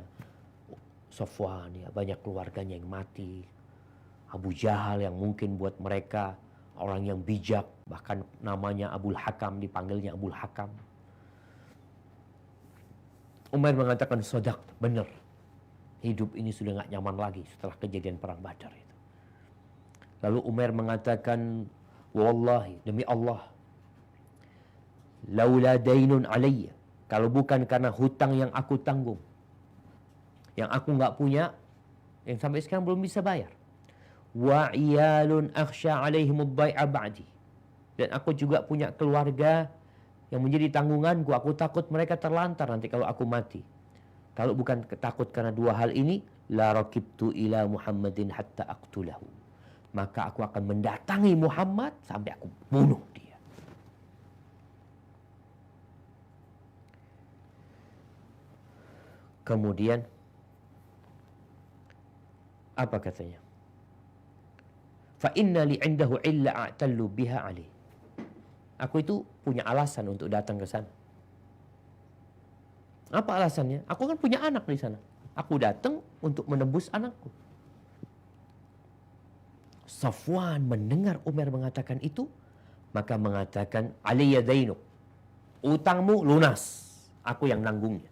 Safwan, ya, banyak keluarganya yang mati. Abu Jahal yang mungkin buat mereka orang yang bijak, bahkan namanya Abul Hakam, dipanggilnya Abul Hakam. Umair mengatakan, sodak, benar. Hidup ini sudah gak nyaman lagi setelah kejadian perang Badar itu. Lalu Umair mengatakan, wallahi, demi Allah, laula dainun alayya, kalau bukan karena hutang yang aku tanggung, yang aku gak punya, yang sampai sekarang belum bisa bayar. Wa iyalun akhsha alaihimud bai'a ba'di. Dan aku juga punya keluarga yang menjadi tanggunganku. Aku takut mereka terlantar nanti kalau aku mati. Kalau bukan takut karena dua hal ini, la rakibtu ila Muhammadin hatta aqtulahu. Maka aku akan mendatangi Muhammad sampai aku bunuh dia. Kemudian apa katanya? Fa inna li 'indahu illa a'tallu biha alih. Aku itu punya alasan untuk datang ke sana. Apa alasannya? Aku kan punya anak di sana. Aku datang untuk menebus anakku. Safwan mendengar Umar mengatakan itu, maka mengatakan, aliyya dainuk. Utangmu lunas. Aku yang nanggungnya.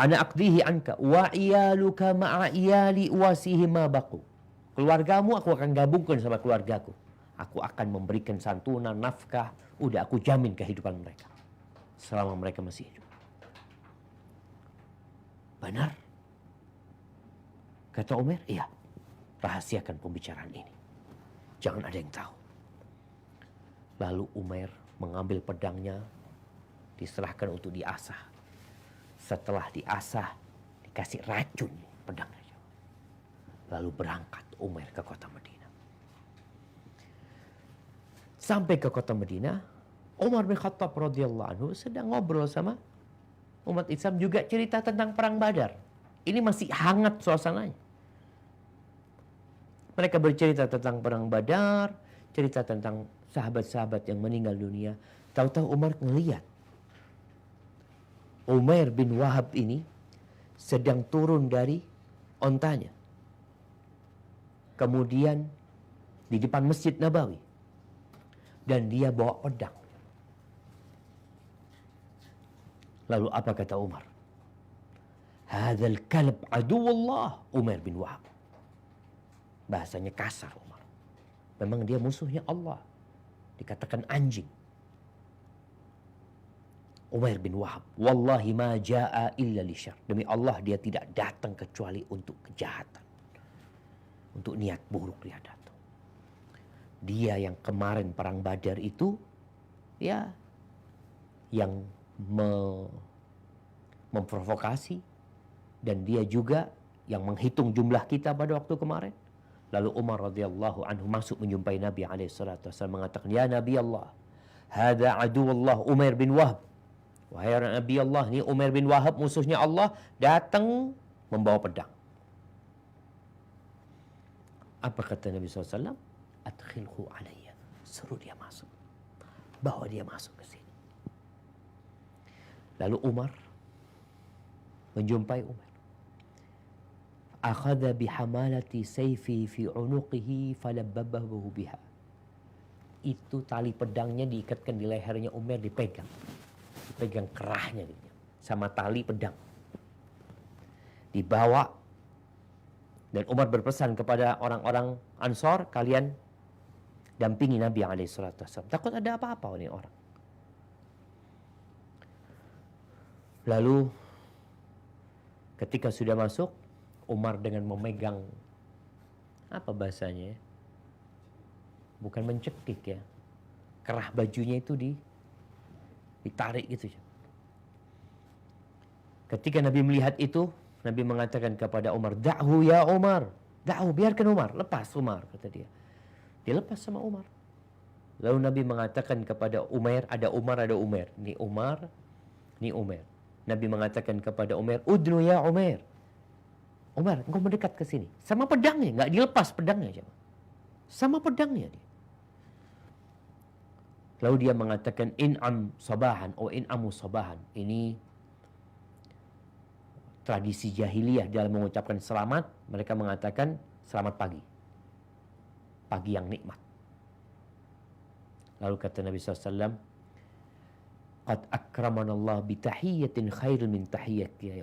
Ana aqdihi anka wa iyaluka ma'a iyali wasihi ma baqu. Keluargamu aku akan gabungkan sama keluargaku. Aku akan memberikan santunan, nafkah. Udah aku jamin kehidupan mereka selama mereka masih hidup. Benar? Kata Umar, iya. Rahasiakan pembicaraan ini. Jangan ada yang tahu. Lalu Umar mengambil pedangnya, diserahkan untuk diasah. Setelah diasah, dikasih racun pedangnya. Lalu berangkat Umar ke kota Madinah. Sampai ke kota Madinah, Umar bin Khattab radhiyallahu anhu sedang ngobrol sama umat Islam, juga cerita tentang perang Badar. Ini masih hangat suasananya. Mereka bercerita tentang perang Badar, cerita tentang sahabat-sahabat yang meninggal dunia. Tahu-tahu Umar ngelihat Umair bin Wahab ini sedang turun dari ontanya. Kemudian di depan Masjid Nabawi. Dan dia bawa pedang. Lalu apa kata Umar? Hadzal kalb aduwullah, Umar bin Wahab. Bahasanya kasar Umar. Memang dia musuhnya Allah. Dikatakan anjing. Umar bin Wahab, wallahi ma jaa illa li syarr. Demi Allah dia tidak datang kecuali untuk kejahatan. Untuk niat buruk dia datang. Dia yang kemarin perang Badar itu, ya, yang memprovokasi, dan dia juga yang menghitung jumlah kita pada waktu kemarin. Lalu Umar radhiyallahu anhu masuk menjumpai Nabi alaihi salatu wasallam, mengatakan, ya Nabi Allah, Hada aduwallah Umair bin Wahab. Wahai Nabi Allah, ni Umair bin Wahab, musuhnya Allah, datang membawa pedang. Apa kata Nabi SAW? Adkhilhu alayya. Suruh dia masuk. Bawa dia masuk ke sini. Lalu Umar menjumpai Umar. Akhadha bihamalati sayfi fi unuqihi falabbabahu biha. Itu tali pedangnya diikatkan di lehernya Umar, dipegang kerahnya gitu, sama tali pedang. Dibawa, dan Umar berpesan kepada orang-orang Ansor, kalian dampingi Nabi SAW. Takut ada apa-apa oleh orang. Lalu ketika sudah masuk, Umar dengan memegang, apa bahasanya ya? Bukan mencekik ya. Kerah bajunya itu ditarik gitu. Ketika Nabi melihat itu, Nabi mengatakan kepada Umar, "Da'hu ya Umar." Da'hu, biarkan Umar, lepas Umar, kata dia. Dia lepas sama Umar. Lalu Nabi mengatakan kepada Umar, ada Umar, ada Umar. Ni Umar, ni Umar. Nabi mengatakan kepada Umar, "Udnu ya Umar." Umar, engkau mendekat ke sini. Sama pedangnya, enggak dilepas pedangnya. Sama pedangnya dia. Lalu dia mengatakan, "In'am sabahan," "In'amu sabahan." Ini tradisi jahiliyah dalam mengucapkan selamat. Mereka mengatakan, "Selamat pagi." Pagi yang nikmat. Lalu kata Nabi SAW, "Qad akramanallah bitahiyyatin khairun min tahiyyati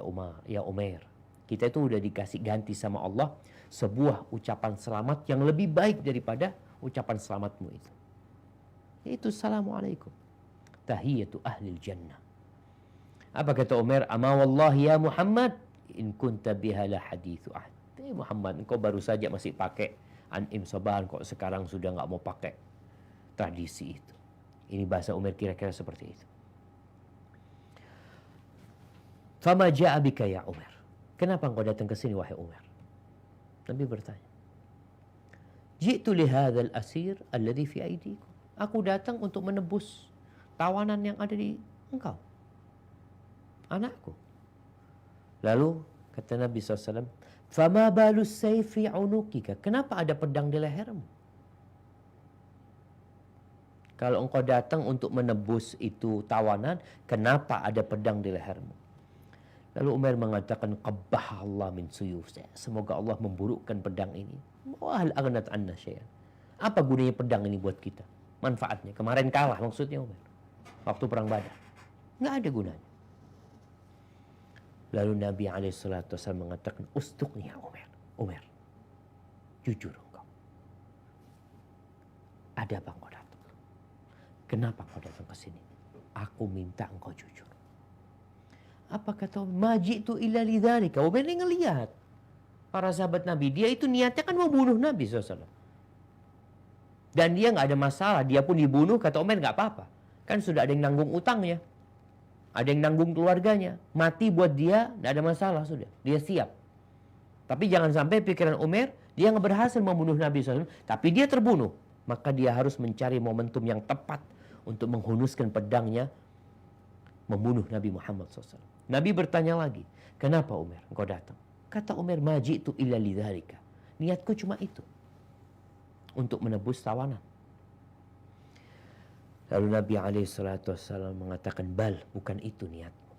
ya Umar." Kita itu udah dikasih ganti sama Allah sebuah ucapan selamat yang lebih baik daripada ucapan selamatmu itu. Yaitu assalamualaikum. Tahiyyatu ahlil jannah. Apa kata Umar? "Ama wallahi ya Muhammad, in kunta biha la hadithu ahad." Muhammad, engkau baru saja masih pakai an'im sabahan, kok sekarang sudah nggak mau pakai tradisi itu. Ini bahasa Umar kira-kira seperti itu. Fama ja'a bika ya Umar. Kenapa engkau datang ke sini wahai Umar? Nabi bertanya. Ji'tu li hadzal asir alladhi fi aydikum. Aku datang untuk menebus tawanan yang ada di engkau, anakku. Lalu kata Nabi SAW, "Fama balus sayfi unukika." Kenapa ada pedang di lehermu? Kalau engkau datang untuk menebus itu tawanan, kenapa ada pedang di lehermu? Lalu Umar mengatakan, "Qabbah Allah min suyuf." Semoga Allah memburukkan pedang ini. Wahal aghnat anna syai'an. Apa gunanya pedang ini buat kita? Manfaatnya. Kemarin kalah maksudnya Umar. Waktu perang Badar. Nggak ada gunanya. Lalu Nabi SAW mengatakan, "Ustukni ya Umar." Umar, jujur engkau. Ada apa engkau datang? Kenapa engkau datang ke sini? Aku minta engkau jujur. Apa kata Umar? "Maji'tu illa lidzalika." Umar ini ngelihat para sahabat Nabi. Dia itu niatnya kan mau bunuh Nabi SAW. Dan dia nggak ada masalah. Dia pun dibunuh, kata Umar nggak apa-apa. Kan sudah ada yang nanggung utangnya. Ada yang nanggung keluarganya. Mati buat dia nggak ada masalah sudah. Dia siap. Tapi jangan sampai pikiran Umar, dia nggak berhasil membunuh Nabi SAW. Tapi dia terbunuh. Maka dia harus mencari momentum yang tepat untuk menghunuskan pedangnya membunuh Nabi Muhammad SAW. Nabi bertanya lagi, "Kenapa Umar engkau datang?" Kata Umar, "Maji'tu illa lidzalika." Niatku cuma itu. Untuk menebus tawanan. Lalu Nabi SAW mengatakan, "Bal, bukan itu niatmu.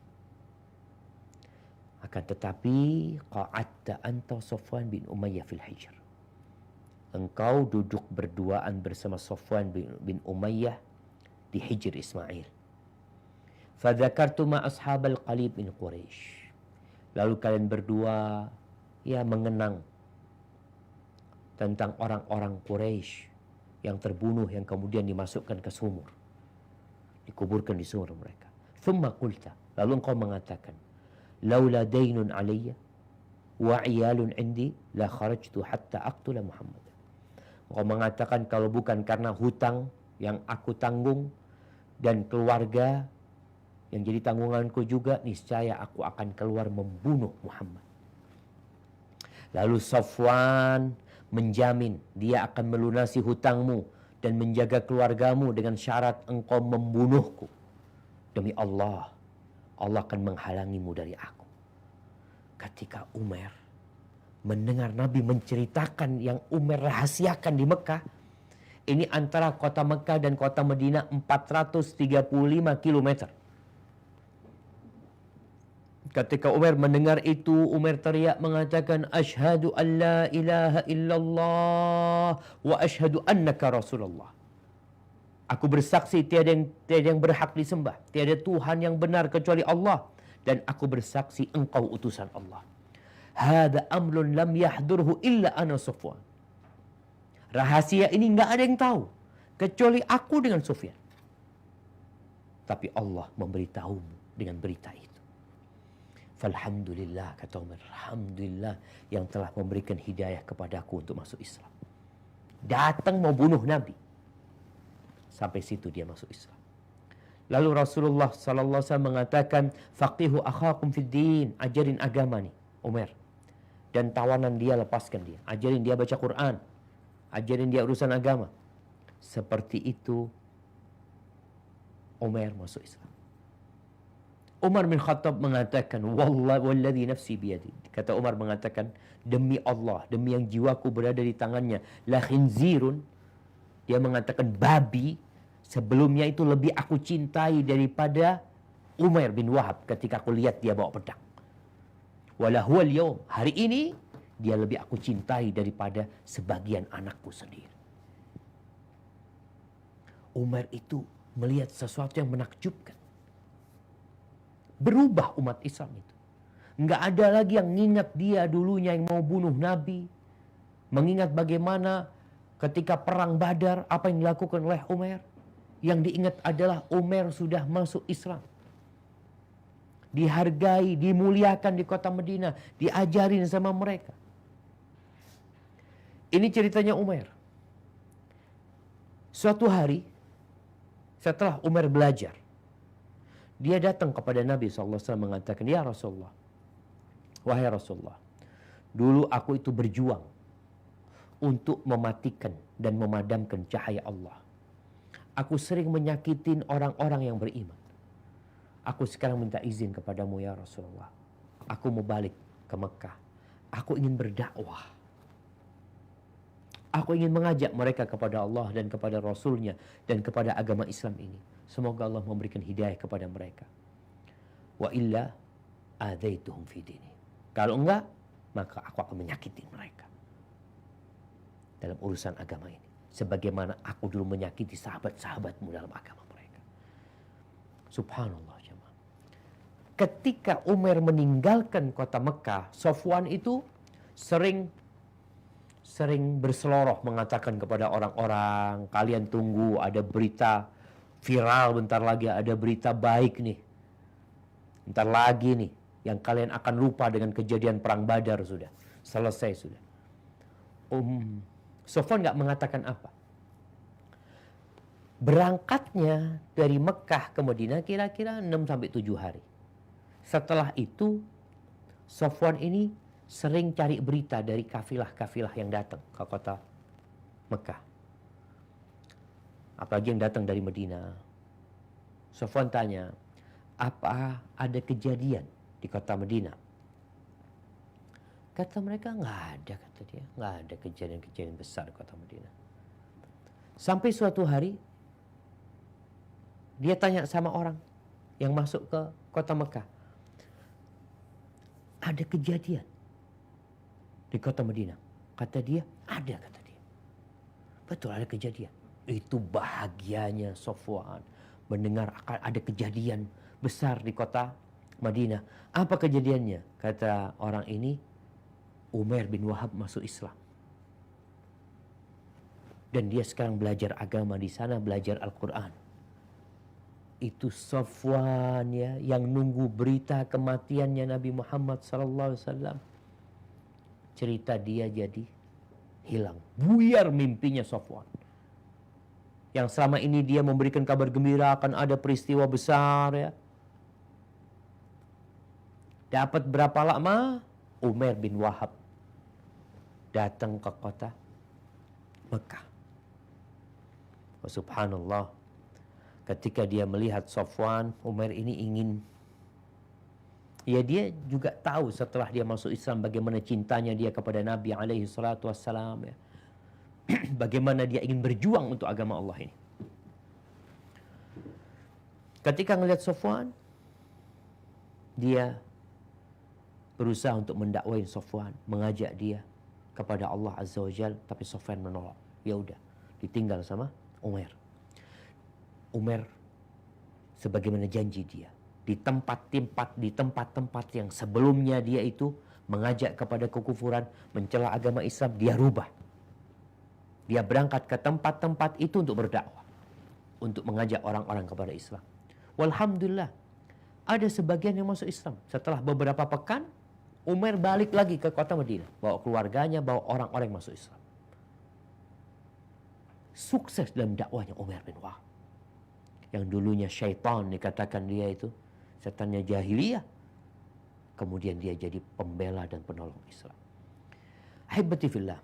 Akan tetapi, qa'adta anta Safwan bin Umayyah fil hijr." Engkau duduk berduaan bersama Safwan bin Umayyah di Hijr Ismail. Fadzakartu ma ashabal qalib min Quraisy. Lalu kalian berdua mengenang tentang orang-orang Quraisy yang terbunuh, yang kemudian dimasukkan ke sumur, dikuburkan di sumur mereka. Thumma qulta, lalu engkau mengatakan, "Laula daynun alayya wa 'iyalun 'indi la kharajtu hatta aqtula Muhammad." Engkau mengatakan, kalau bukan karena hutang yang aku tanggung dan keluarga yang jadi tanggunganku juga, niscaya aku akan keluar membunuh Muhammad. Lalu Safwan menjamin dia akan melunasi hutangmu dan menjaga keluargamu dengan syarat engkau membunuhku. Demi Allah, Allah akan menghalangimu dari aku. Ketika Umar mendengar Nabi menceritakan yang Umar rahasiakan di Mekah, ini antara kota Mekah dan kota Madinah 435 kilometer. Ketika Umar mendengar itu, Umar teriak mengatakan, Ashhadu an la ilaha illallah wa ashhadu annaka Rasulullah. Aku bersaksi tiada yang berhak disembah, tiada Tuhan yang benar kecuali Allah, dan aku bersaksi engkau utusan Allah. Hada amrun lam yahdurhu illa ana Sufwan. Rahasia ini nggak ada yang tahu kecuali aku dengan Sufyan. Tapi Allah memberitahumu dengan berita itu. Falhamdulillah, kata Umar, alhamdulillah yang telah memberikan hidayah kepadaku untuk masuk Islam. Datang mau bunuh Nabi. Sampai situ dia masuk Islam. Lalu Rasulullah sallallahu alaihi wasallam mengatakan, faqihu akhakum fid din, ajarin agama nih, Umar. Dan tawanan dia, lepaskan dia. Ajarin dia baca Quran. Ajarin dia urusan agama. Seperti itu Umar masuk Islam. Umar bin Khattab mengatakan, walladhi nafsi biyadi. Kata Umar mengatakan, demi Allah, demi yang jiwaku berada di tangannya, la khinzirun. Dia mengatakan babi sebelumnya itu lebih aku cintai daripada Umar bin Wahab ketika aku lihat dia bawa pedang. Walahuwal yawm, hari ini dia lebih aku cintai daripada sebagian anakku sendiri. Umar itu melihat sesuatu yang menakjubkan. Berubah umat Islam itu. Nggak ada lagi yang ingat dia dulunya yang mau bunuh Nabi. Mengingat bagaimana ketika perang Badar, apa yang dilakukan oleh Umar. Yang diingat adalah Umar sudah masuk Islam. Dihargai, dimuliakan di kota Madinah. Diajarin sama mereka. Ini ceritanya Umar. Suatu hari, setelah Umar belajar, dia datang kepada Nabi SAW mengatakan, ya Rasulullah, wahai Rasulullah, dulu aku itu berjuang untuk mematikan dan memadamkan cahaya Allah. Aku sering menyakitin orang-orang yang beriman. Aku sekarang minta izin kepadamu ya Rasulullah. Aku mau balik ke Mekah. Aku ingin berdakwah. Aku ingin mengajak mereka kepada Allah dan kepada Rasulnya dan kepada agama Islam ini. Semoga Allah memberikan hidayah kepada mereka. Wa illa adaituhum fi dini. Kalau enggak, maka aku akan menyakiti mereka dalam urusan agama ini. Sebagaimana aku dulu menyakiti sahabat-sahabatmu dalam agama mereka. Subhanallah jemaah. Ketika Umar meninggalkan kota Mekah, Safwan itu sering berseloroh mengatakan kepada orang-orang, kalian tunggu ada berita viral, bentar lagi ada berita baik nih. Bentar lagi nih, yang kalian akan lupa dengan kejadian perang Badar sudah. Selesai sudah. Safwan nggak mengatakan apa. Berangkatnya dari Mekah ke Madinah kira-kira 6-7 hari. Setelah itu, Safwan ini sering cari berita dari kafilah-kafilah yang datang ke kota Mekah. Apalagi yang datang dari Madinah. Safwan tanya, apa ada kejadian di kota Madinah? Kata mereka, nggak ada, kata dia. Nggak ada kejadian-kejadian besar di kota Madinah. Sampai suatu hari, dia tanya sama orang yang masuk ke kota Mekah. Ada kejadian di kota Madinah. Kata dia, ada, kata dia. Betul, ada kejadian. Itu bahagianya Safwan mendengar akan ada kejadian besar di kota Madinah. Apa kejadiannya? Kata orang ini, Umar bin Wahab masuk Islam. Dan dia sekarang belajar agama di sana, belajar Al-Quran. Itu Safwan ya, yang nunggu berita kematiannya Nabi Muhammad SAW. Cerita dia jadi hilang. Buyar mimpinya Safwan. Yang selama ini dia memberikan kabar gembira akan ada peristiwa besar ya. Dapat berapa lama? Umar bin Wahab datang ke kota Mekah. Subhanallah, ketika dia melihat Safwan, Umair ini ingin, ya dia juga tahu setelah dia masuk Islam bagaimana cintanya dia kepada Nabi alaihi salatu wassalam, ya. Bagaimana dia ingin berjuang untuk agama Allah ini. Ketika melihat Safwan, dia berusaha untuk mendakwain Safwan, mengajak dia kepada Allah Azza wa Jalla, tapi Safwan menolak. Ya udah, ditinggal sama Umair. Umair sebagaimana janji dia, di tempat-tempat yang sebelumnya dia itu mengajak kepada kekufuran, mencela agama Islam, dia rubah. Dia berangkat ke tempat-tempat itu untuk berdakwah, untuk mengajak orang-orang kepada Islam. Walhamdulillah, ada sebagian yang masuk Islam. Setelah beberapa pekan, Umair balik lagi ke kota Madinah, bawa keluarganya, bawa orang-orang yang masuk Islam. Sukses dalam dakwahnya Umair bin Wahab. Yang dulunya syaitan, dikatakan dia itu setannya jahiliyah, kemudian dia jadi pembela dan penolong Islam. Ahibati fillah,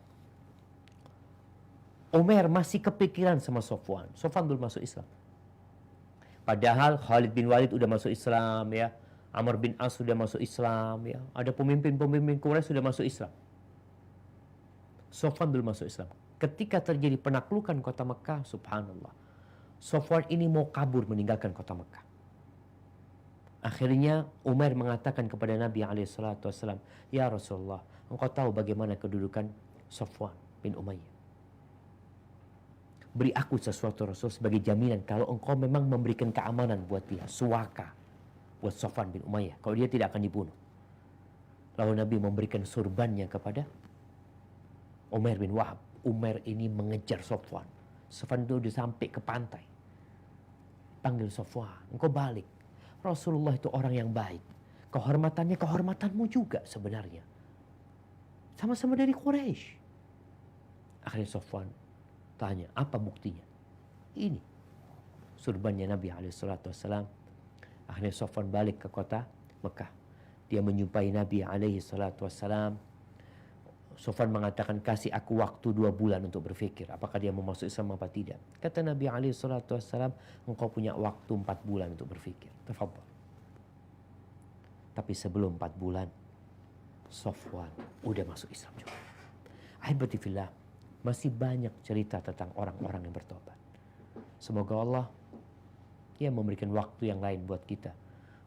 Umair masih kepikiran sama Safwan. Safwan belum masuk Islam. Padahal Khalid bin Walid udah masuk Islam, ya. Amr bin As sudah masuk Islam, ya. Ada pemimpin-pemimpin Quraisy sudah masuk Islam. Safwan belum masuk Islam. Ketika terjadi penaklukan kota Mekah, subhanallah, Safwan ini mau kabur meninggalkan kota Mekah. Akhirnya Umair mengatakan kepada Nabi SAW, "Ya Rasulullah, engkau tahu bagaimana kedudukan Safwan bin Umayyah. Beri aku sesuatu Rasul sebagai jaminan kalau engkau memang memberikan keamanan buat dia, suaka buat Safwan bin Umayyah, kalau dia tidak akan dibunuh." Lalu Nabi memberikan surbannya kepada Umair bin Wahab. Umair ini mengejar Safwan. Safwan itu udah sampai ke pantai. Panggil Safwan, engkau balik. Rasulullah itu orang yang baik. Kehormatannya kehormatanmu juga sebenarnya. Sama-sama dari Quraisy. Akhirnya Safwan tanya, apa buktinya? Ini surbannya Nabi SAW. Akhirnya Safwan balik ke kota Mekah. Dia menjumpai Nabi SAW. Safwan mengatakan, kasih aku waktu 2 bulan untuk berpikir apakah dia mau masuk Islam apa tidak. Kata Nabi SAW, engkau punya waktu 4 bulan untuk berpikir. Tafadhal. Tapi sebelum 4 bulan, Safwan udah masuk Islam juga. Ahibati fillah, masih banyak cerita tentang orang-orang yang bertobat. Semoga Allah memberikan waktu yang lain buat kita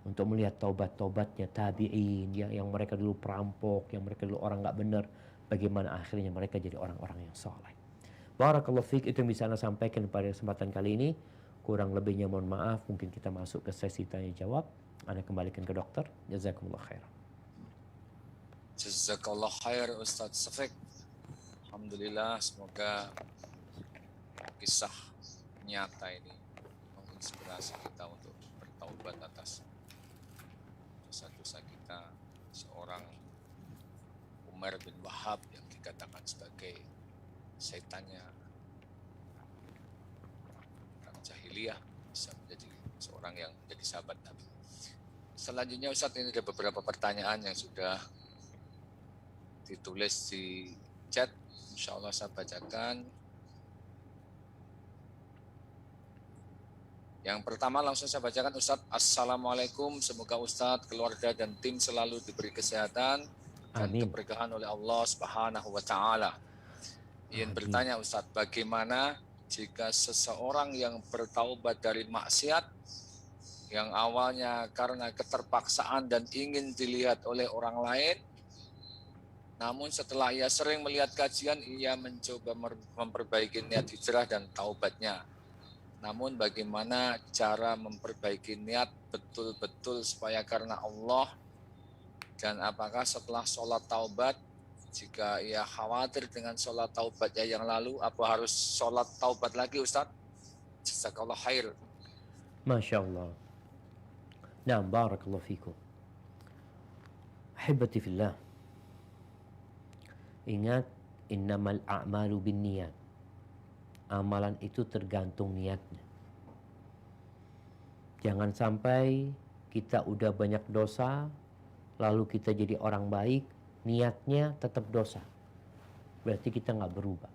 untuk melihat taubat-taubatnya tabi'in, yang mereka dulu perampok, yang mereka dulu orang nggak benar, bagaimana akhirnya mereka jadi orang-orang yang soleh. Barakallahu fiik, itu yang bisa Anda sampaikan pada kesempatan kali ini. Kurang lebihnya mohon maaf. Mungkin kita masuk ke sesi tanya jawab. Anda kembalikan ke dokter. Jazakumullah khair. Jazakallah khair Ustaz Syafiq. Alhamdulillah, semoga kisah nyata ini menginspirasi kita untuk bertaubat atas dosa-dosa kita. Seorang Umair bin Wahab yang dikatakan sebagai setannya orang jahiliyah bisa menjadi seorang yang menjadi sahabat Nabi. Selanjutnya Ustaz, ini ada beberapa pertanyaan yang sudah ditulis di chat. Insya Allah saya bacakan. Yang pertama langsung saya bacakan, Ustaz. Assalamualaikum, semoga Ustaz, keluarga dan tim selalu diberi kesehatan dan keberkahan oleh Allah Subhanahu wa Ta'ala. Ingin bertanya Ustaz, bagaimana jika seseorang yang bertaubat dari maksiat yang awalnya karena keterpaksaan dan ingin dilihat oleh orang lain, namun setelah ia sering melihat kajian, ia mencoba memperbaiki niat hijrah dan taubatnya. Namun bagaimana cara memperbaiki niat betul-betul supaya karena Allah? Dan apakah setelah sholat taubat, jika ia khawatir dengan sholat taubatnya yang lalu, apa harus sholat taubat lagi Ustaz? Jazakallah khair. Masya Allah. Nah, barakallahu fikum. Ahibati fillah. Ingat, innamal a'malu bin niyat. Amalan itu tergantung niatnya. Jangan sampai kita udah banyak dosa, lalu kita jadi orang baik, niatnya tetap dosa. Berarti kita nggak berubah.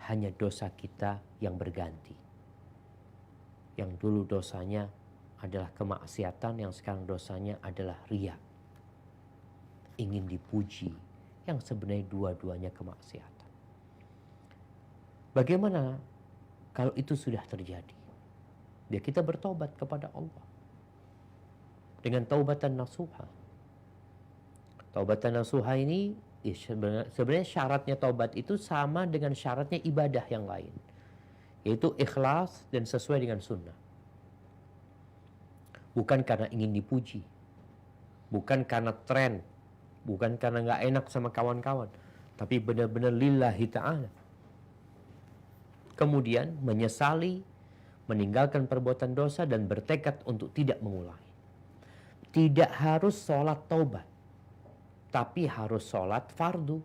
hanya dosa kita yang berganti. Yang dulu dosanya adalah kemaksiatan, yang sekarang dosanya adalah riya. Ingin dipuji, yang sebenarnya dua-duanya kemaksiatan. Bagaimana kalau itu sudah terjadi? Ya kita bertobat kepada Allah dengan taubatan nasuha. Taubatan nasuha ini sebenarnya syaratnya taubat itu sama dengan syaratnya ibadah yang lain, yaitu ikhlas dan sesuai dengan sunnah. Bukan karena ingin dipuji, bukan karena tren, bukan karena nggak enak sama kawan-kawan, tapi benar-benar lillahi ta'ala. Kemudian menyesali, meninggalkan perbuatan dosa dan bertekad untuk tidak mengulangi. Tidak harus sholat taubat, tapi harus sholat fardu,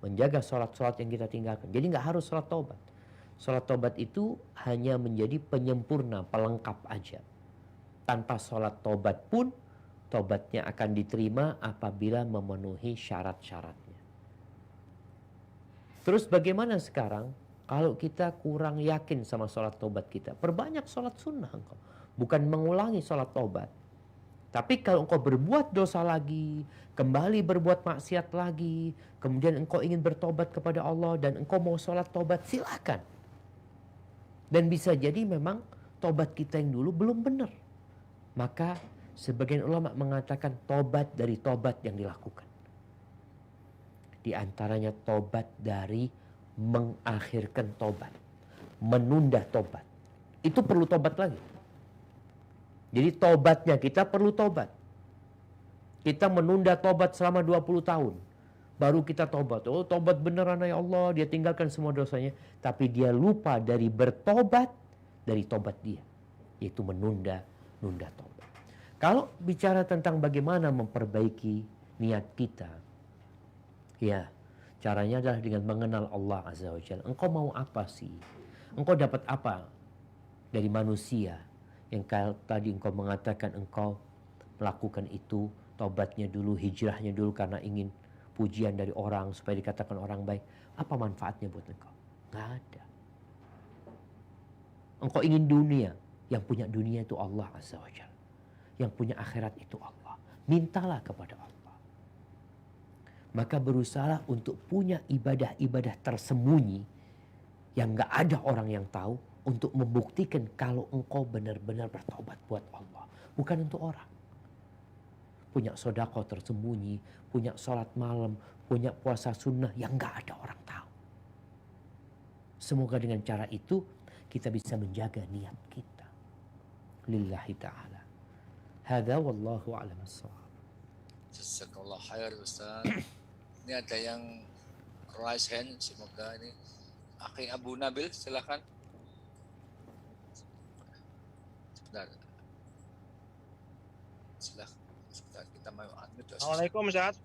menjaga sholat-sholat yang kita tinggalkan. Jadi nggak harus sholat taubat. Sholat taubat itu hanya menjadi penyempurna, pelengkap aja. Tanpa sholat taubat pun, taubatnya akan diterima apabila memenuhi syarat-syaratnya. Terus bagaimana sekarang kalau kita kurang yakin sama sholat taubat kita? Perbanyak sholat sunnah engkau. Bukan mengulangi sholat taubat. Tapi kalau engkau berbuat dosa lagi, kembali berbuat maksiat lagi, kemudian engkau ingin bertobat kepada Allah dan engkau mau sholat taubat, silakan. Dan bisa jadi memang tobat kita yang dulu belum benar. Maka sebagian ulama mengatakan tobat dari tobat yang dilakukan. Di antaranya tobat dari mengakhirkan tobat, menunda tobat. Itu perlu tobat lagi. Jadi tobatnya kita perlu tobat. Kita menunda tobat selama 20 tahun. Baru kita tobat. Oh, tobat beneran ya Allah, dia tinggalkan semua dosanya. Tapi dia lupa dari bertobat dari tobat dia, yaitu menunda tobat. Kalau bicara tentang bagaimana memperbaiki niat kita, ya caranya adalah dengan mengenal Allah Azza wa Jalla. Engkau mau apa sih? Engkau dapat apa dari manusia? Yang tadi engkau mengatakan engkau melakukan itu, tobatnya dulu, hijrahnya dulu karena ingin pujian dari orang supaya dikatakan orang baik. Apa manfaatnya buat engkau? Nggak ada. Engkau ingin dunia, yang punya dunia itu Allah Azza wa Jalla. Yang punya akhirat itu Allah. Mintalah kepada Allah. Maka berusaha untuk punya ibadah-ibadah tersembunyi yang gak ada orang yang tahu, untuk membuktikan kalau engkau benar-benar bertobat buat Allah, bukan untuk orang. Punya sedekah tersembunyi, punya sholat malam, punya puasa sunnah yang gak ada orang tahu. Semoga dengan cara itu kita bisa menjaga niat kita lillahi ta'ala. Hadza wallahu a'lam bissawab. Jazakallah khair Ustaz. Ini ada yang raise hand, semoga ini Akhi Abu Nabil, silakan. Sebentar, kita mau unmute. Assalamualaikum Ustaz.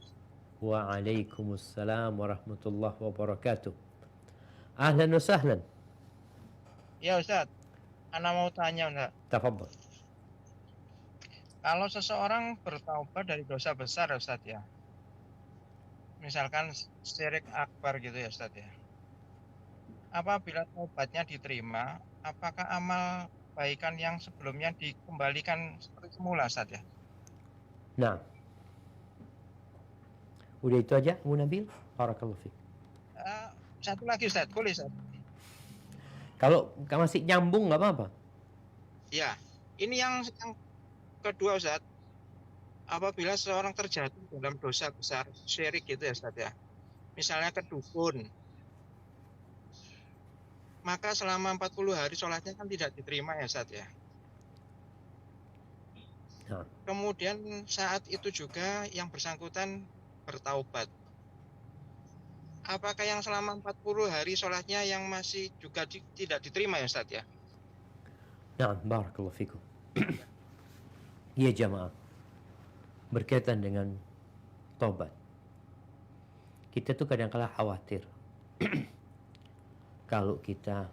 Waalaikumsalam warahmatullahi wabarakatuh. Ahlan wa sahlan. Ya Ustaz, Ana mau tanya Ustaz. Tafadhal. Kalau seseorang bertaubat dari dosa besar Ustaz ya, misalkan syirik akbar gitu ya Ustaz ya, apabila taubatnya diterima, apakah amal kebaikan yang sebelumnya dikembalikan seperti semula Ustaz ya? Nah, udah itu aja Abu Nabil. Barakallahu fiik. Satu lagi Ustaz, boleh Ustaz? Kalau masih nyambung nggak apa-apa. Ya, ini yang kedua Ustaz. Apabila seseorang terjatuh dalam dosa besar syirik gitu ya Ustaz ya, misalnya ke dukun, maka selama 40 hari sholatnya kan tidak diterima ya Ustaz ya. Nah. Kemudian saat itu juga yang bersangkutan bertaubat. Apakah yang selama 40 hari sholatnya yang masih juga tidak diterima ya Ustaz ya? Nah, barakallahu fikum. Ya jamaah, berkaitan dengan tobat, kita tuh kadang-kala khawatir kalau kita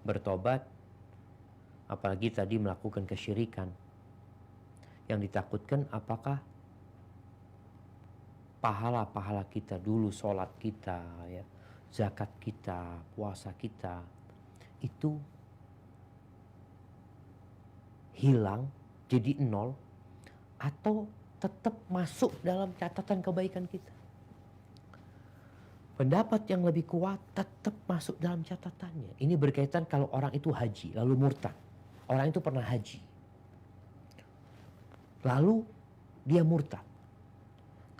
bertobat, apalagi tadi melakukan kesyirikan, yang ditakutkan apakah pahala-pahala kita dulu, sholat kita, ya, zakat kita, puasa kita itu hilang jadi nol atau tetap masuk dalam catatan kebaikan kita. Pendapat yang lebih kuat tetap masuk dalam catatannya. Ini berkaitan kalau orang itu haji lalu murtad. Orang itu pernah haji. Lalu dia murtad.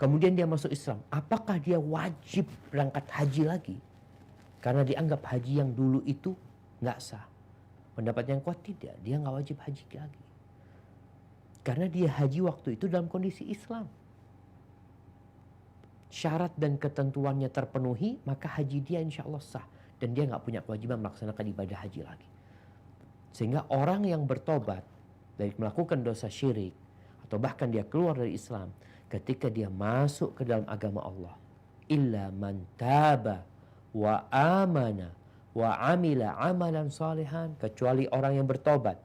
Kemudian dia masuk Islam. Apakah dia wajib berangkat haji lagi? Karena dianggap haji yang dulu itu nggak sah. Pendapat yang kuat tidak. Dia nggak wajib haji lagi. Karena dia haji waktu itu dalam kondisi Islam. Syarat dan ketentuannya terpenuhi, maka haji dia insya Allah sah. Dan dia nggak punya kewajiban melaksanakan ibadah haji lagi. Sehingga orang yang bertobat dari melakukan dosa syirik, atau bahkan dia keluar dari Islam, ketika dia masuk ke dalam agama Allah, illa man taba wa amana wa amila amalan salihan, kecuali orang yang bertobat,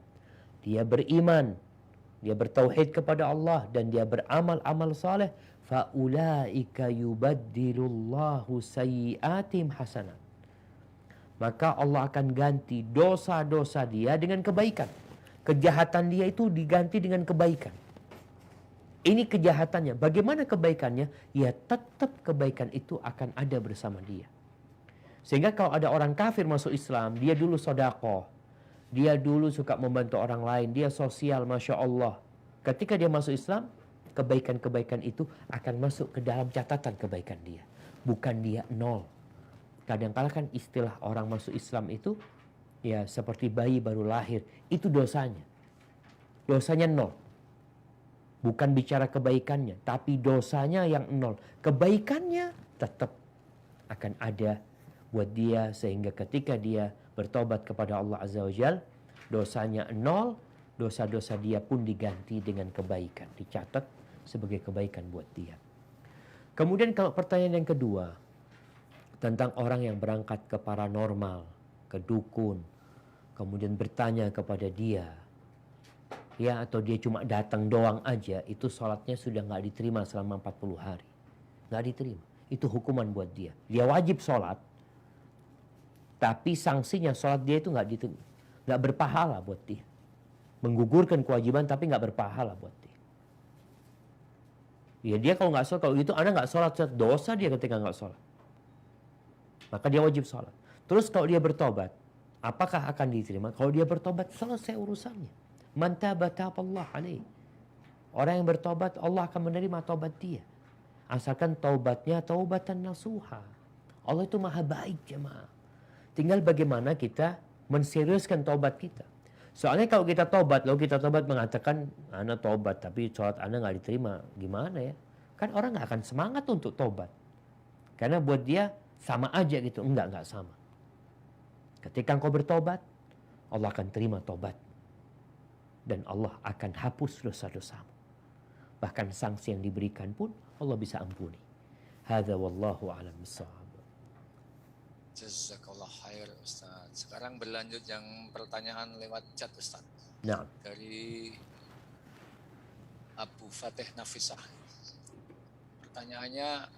dia beriman, dia bertauhid kepada Allah dan dia beramal amal saleh, faulaika yubaddilullahu sayyiatim hasanat, maka Allah akan ganti dosa-dosa dia dengan kebaikan. Kejahatan dia itu diganti dengan kebaikan. Ini kejahatannya. Bagaimana kebaikannya? Ya tetap kebaikan itu akan ada bersama dia. Sehingga kalau ada orang kafir masuk Islam, dia dulu sedekah, dia dulu suka membantu orang lain, dia sosial, Masya Allah. Ketika dia masuk Islam, kebaikan-kebaikan itu akan masuk ke dalam catatan kebaikan dia. Bukan dia nol. Kadang-kala kan istilah orang masuk Islam itu ya seperti bayi baru lahir. Itu dosanya. Dosanya nol. Bukan bicara kebaikannya, tapi dosanya yang nol. Kebaikannya tetap akan ada buat dia, sehingga ketika dia bertobat kepada Allah Azza wa Jal, dosanya nol, dosa-dosa dia pun diganti dengan kebaikan, dicatat sebagai kebaikan buat dia. Kemudian kalau pertanyaan yang kedua, tentang orang yang berangkat ke paranormal, ke dukun, kemudian bertanya kepada dia, ya, atau dia cuma datang doang aja, itu sholatnya sudah nggak diterima selama 40 hari. Nggak diterima. Itu hukuman buat dia. Dia wajib sholat, tapi sanksinya sholat dia itu nggak berpahala buat dia. Menggugurkan kewajiban tapi nggak berpahala buat dia. Ya dia kalau nggak sholat, kalau gitu anak nggak sholat, dosa dia ketika nggak sholat. Maka dia wajib sholat. Terus kalau dia bertobat, apakah akan diterima? Kalau dia bertobat, selesai urusannya. Man taba taballah alaih. Orang yang bertobat, Allah akan menerima taubat dia. Asalkan taubatnya taubatan nasuha. Allah itu maha baik, jemaah. Tinggal bagaimana kita menseriuskan taubat kita. Soalnya kalau kita tobat, lalu kita tobat mengatakan, ana tobat tapi sholat ana nggak diterima, gimana ya? Kan orang nggak akan semangat untuk tobat, karena buat dia sama aja gitu. Enggak sama. Ketika engkau bertobat, Allah akan terima tobat dan Allah akan hapus dosa-dosamu. Bahkan sanksi yang diberikan pun Allah bisa ampuni. Hadza wallahu a'lam bissawab. Jazakallah khair Ustaz. Sekarang berlanjut yang pertanyaan lewat chat Ustaz. Nah, Dari Abu Fatih Nafisah. Pertanyaannya,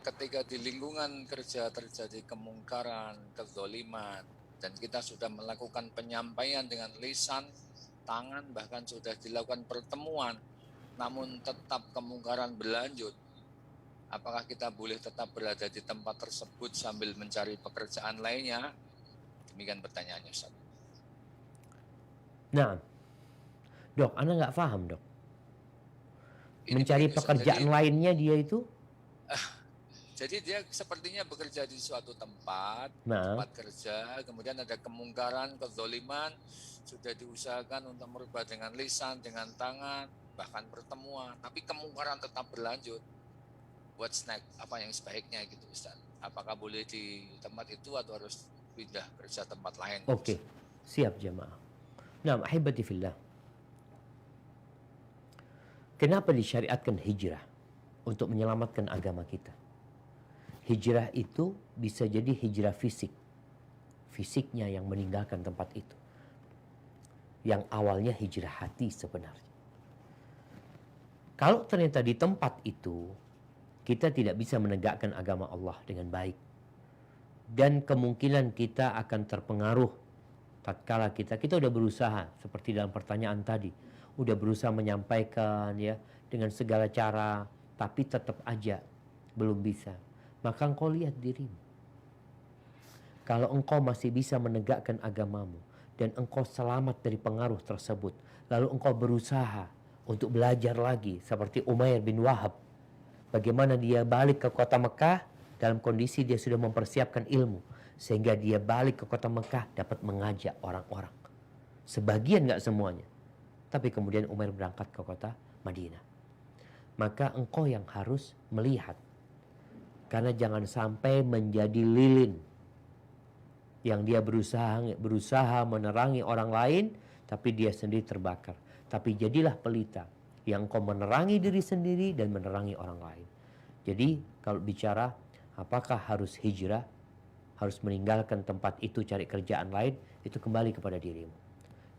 ketika di lingkungan kerja terjadi kemungkaran, kezoliman, dan kita sudah melakukan penyampaian dengan lisan, tangan, bahkan sudah dilakukan pertemuan, namun tetap kemungkaran berlanjut, apakah kita boleh tetap berada di tempat tersebut sambil mencari pekerjaan lainnya? Demikian pertanyaannya, Ustaz. nah, dok, ana nggak paham dok. Ini Mencari begini, Ustaz. pekerjaan lainnya dia itu? Jadi dia sepertinya bekerja di suatu tempat, Nah, tempat kerja, kemudian ada kemungkaran, kezoliman, sudah diusahakan untuk merubah dengan lisan, dengan tangan, bahkan pertemuan, tapi kemungkaran tetap berlanjut. What's next? Apa yang sebaiknya gitu, Ustaz? Apakah boleh di tempat itu atau harus pindah kerja tempat lain? oke. Siap jemaah. Nah, ahibati fillah. Kenapa disyariatkan hijrah? Untuk menyelamatkan agama kita. Hijrah itu bisa jadi hijrah fisik. Fisiknya yang meninggalkan tempat itu. Yang awalnya hijrah hati sebenarnya. Kalau ternyata di tempat itu kita tidak bisa menegakkan agama Allah dengan baik, dan kemungkinan kita akan terpengaruh tatkala kita udah berusaha seperti dalam pertanyaan tadi, udah berusaha menyampaikan ya dengan segala cara, tapi tetap aja belum bisa. Maka engkau lihat dirimu. Kalau engkau masih bisa menegakkan agamamu dan engkau selamat dari pengaruh tersebut, lalu engkau berusaha untuk belajar lagi seperti Umair bin Wahab, bagaimana dia balik ke kota Mekah dalam kondisi dia sudah mempersiapkan ilmu, sehingga dia balik ke kota Mekah dapat mengajak orang-orang. Sebagian, gak semuanya. Tapi kemudian Umair berangkat ke kota Madinah. Maka engkau yang harus melihat. Karena jangan sampai menjadi lilin yang dia berusaha menerangi orang lain, tapi dia sendiri terbakar. Tapi jadilah pelita yang engkau menerangi diri sendiri dan menerangi orang lain. Jadi kalau bicara apakah harus hijrah, harus meninggalkan tempat itu cari kerjaan lain, itu kembali kepada dirimu.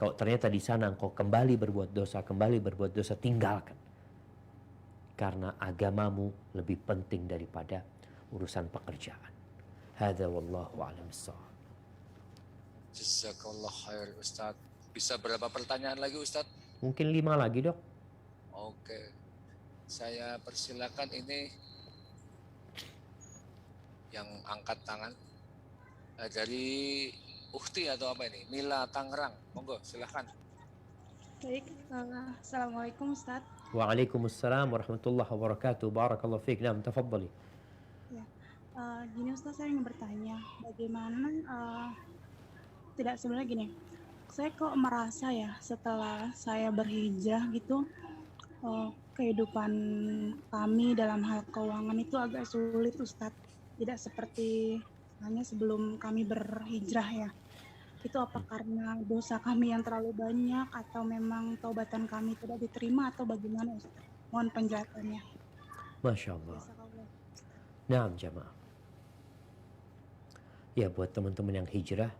Kalau ternyata di sana engkau kembali berbuat dosa, tinggalkan. Karena agamamu lebih penting daripada urusan pekerjaan. Hadza wallahu a'lam bissawab. Jazakallah khair Ustaz. Bisa berapa pertanyaan lagi Ustaz? Mungkin 5 lagi, Dok. Oke. Saya persilakan ini yang angkat tangan dari Ukti atau apa ini? Mila Tangerang. Monggo silahkan. Baik, Assalamualaikum Ustaz. Waalaikumsalam warahmatullahi wabarakatuh. Barakallahu fiik. Naam, tafadhali. Ya, gini Ustaz, saya ingin bertanya, bagaimana tidak sebenarnya gini, saya kok merasa ya setelah saya berhijrah gitu, kehidupan kami dalam hal keuangan itu agak sulit Ustaz. Tidak seperti hanya sebelum kami berhijrah ya. Itu apa karena dosa kami yang terlalu banyak atau memang taubatan kami tidak diterima atau bagaimana Ustaz? Mohon penjelasannya. Masya Allah. Naam jamaah. Ya buat teman-teman yang hijrah,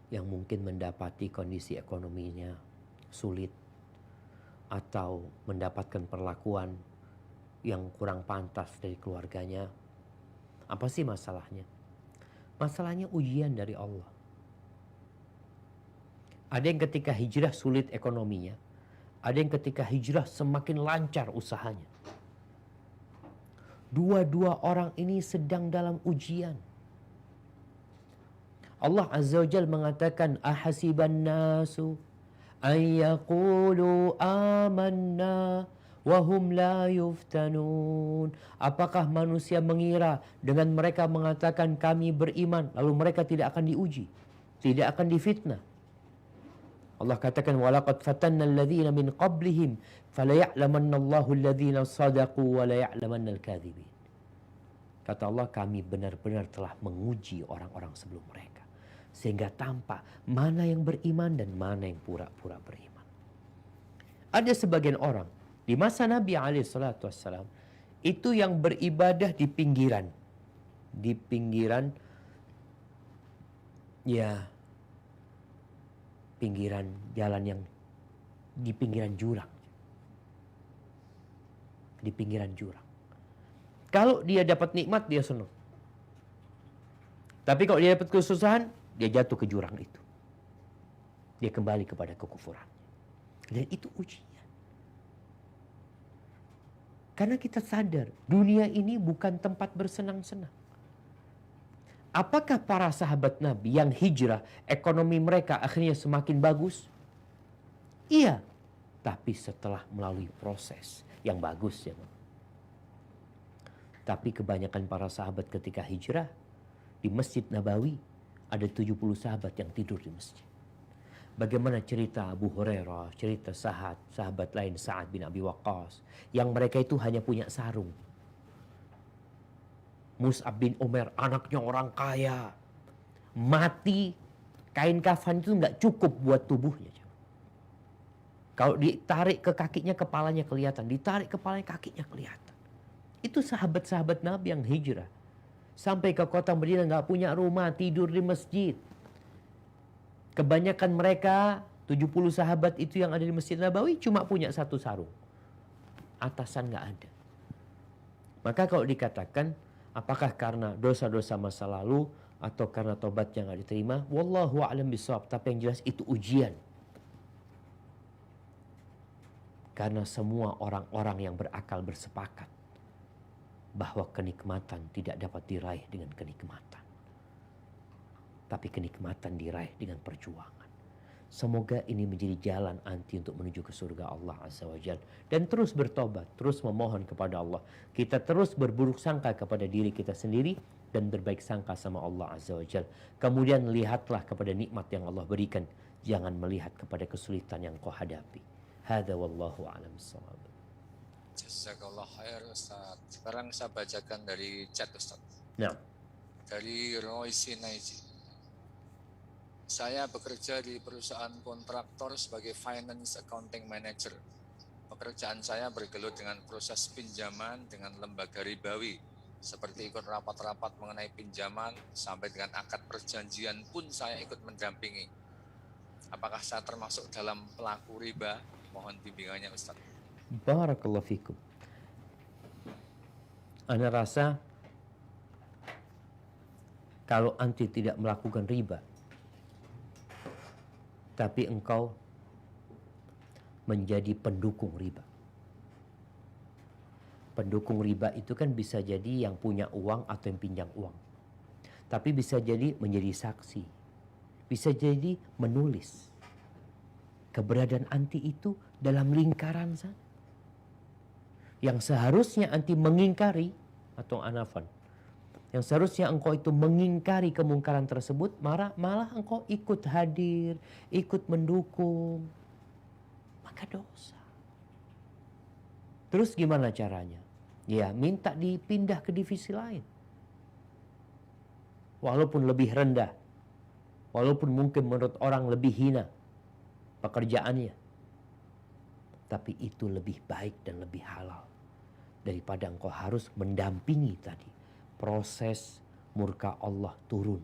yang mungkin mendapati kondisi ekonominya sulit atau mendapatkan perlakuan yang kurang pantas dari keluarganya, apa sih masalahnya? Masalahnya ujian dari Allah. Ada yang ketika hijrah sulit ekonominya, ada yang ketika hijrah semakin lancar usahanya. Dua-dua orang ini sedang dalam ujian. Allah Azza wa Jalla mengatakan, ahasiban nasu an yaqulu amanna wa hum la yuftanun. Apakah manusia mengira dengan mereka mengatakan kami beriman, lalu mereka tidak akan diuji, tidak akan difitnah? Allah katakan, walaqad fatanna alladhina min qablihim falaya'lamanna Allahu alladhina sadaqu wa laya'lamanna al-kadhibin. Kata Allah, kami benar-benar telah menguji orang-orang sebelum mereka, sehingga tampak mana yang beriman dan mana yang pura-pura beriman. Ada sebagian orang di masa Nabi SAW itu yang beribadah di pinggiran ya, pinggiran jalan yang di pinggiran jurang. Di pinggiran jurang. Kalau dia dapat nikmat, dia senang. Tapi kalau dia dapat kesusahan, dia jatuh ke jurang itu. Dia kembali kepada kekufuran. Dan itu ujian. Karena kita sadar, dunia ini bukan tempat bersenang-senang. Apakah para sahabat Nabi yang hijrah, ekonomi mereka akhirnya semakin bagus? Iya, tapi setelah melalui proses yang bagus ya. Tapi kebanyakan para sahabat ketika hijrah, di Masjid Nabawi ada 70 sahabat yang tidur di masjid. Bagaimana cerita Abu Hurairah, cerita sahabat lain Sa'ad bin Abi Waqqas, yang mereka itu hanya punya sarung. Mus'ab bin Umair, anaknya orang kaya, mati, kain kafan itu nggak cukup buat tubuhnya. Kalau ditarik ke kakinya, kepalanya kelihatan. Ditarik kepalanya, kakinya kelihatan. Itu sahabat-sahabat Nabi yang hijrah. Sampai ke kota Madinah nggak punya rumah, tidur di masjid. Kebanyakan mereka, 70 sahabat itu yang ada di Masjid Nabawi, cuma punya satu sarung. Atasan nggak ada. Maka kalau dikatakan, apakah karena dosa-dosa masa lalu atau karena tobatnya nggak diterima, wallahu a'lam bishawab. Tapi yang jelas itu ujian. Karena semua orang-orang yang berakal bersepakat bahwa kenikmatan tidak dapat diraih dengan kenikmatan, tapi kenikmatan diraih dengan perjuangan. Semoga ini menjadi jalan anti untuk menuju ke surga Allah Azza wa Jalla. Dan terus bertobat, terus memohon kepada Allah. Kita terus berburuk sangka kepada diri kita sendiri dan berbaik sangka sama Allah Azza wa Jalla. Kemudian lihatlah kepada nikmat yang Allah berikan. Jangan melihat kepada kesulitan yang kau hadapi. Hada wallahu a'lam bishawab. Jazakallah khair Ustaz. Sekarang saya bacakan dari chat Ustaz. Nah, Dari Roy Sinaiji. Saya bekerja di perusahaan kontraktor sebagai Finance Accounting Manager. Pekerjaan saya bergelut dengan proses pinjaman dengan lembaga ribawi, seperti ikut rapat-rapat mengenai pinjaman, sampai dengan akad perjanjian pun saya ikut mendampingi. Apakah saya termasuk dalam pelaku riba? Mohon bimbingannya Ustaz. barakallahu fikum. Ana rasa kalau anti tidak melakukan riba, tapi engkau menjadi pendukung riba. Pendukung riba itu kan bisa jadi yang punya uang atau yang pinjam uang. Tapi bisa jadi menjadi saksi. Bisa jadi menulis. Keberadaan anti itu dalam lingkaran sana. Yang seharusnya anti mengingkari, atau anafan, yang seharusnya engkau itu mengingkari kemungkaran tersebut, malah engkau ikut hadir, ikut mendukung, maka dosa. Terus gimana caranya? Ya, minta dipindah ke divisi lain. Walaupun lebih rendah, walaupun mungkin menurut orang lebih hina pekerjaannya, tapi itu lebih baik dan lebih halal daripada engkau harus mendampingi tadi proses murka Allah turun.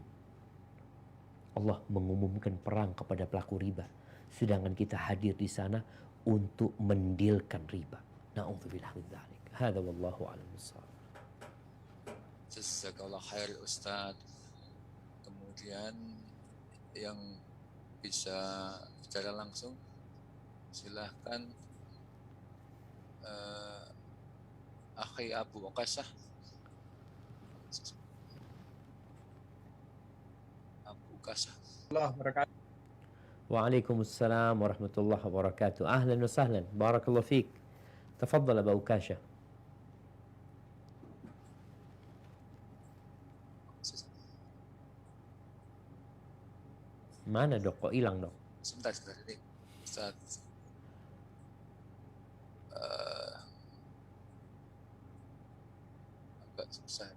Allah mengumumkan perang kepada pelaku riba, sedangkan kita hadir di sana untuk mendilkan riba. Na'udzubillah min dzalik. Hada wallahu a'lam bishawab. Jazakallah khair Ustaz. Kemudian yang bisa bicara langsung silahkan Akhi Abu Okasah. Abu Okasah. Allah wabarakatuh. Waalaikumsalam warahmatullahi wabarakatuh. Ahlan wa sahlan. Barakallahu fiik. Tafadhal Abu Okasah. Mana dok? Kok hilang dok? Sebentar ini Ustaz. Agak susah.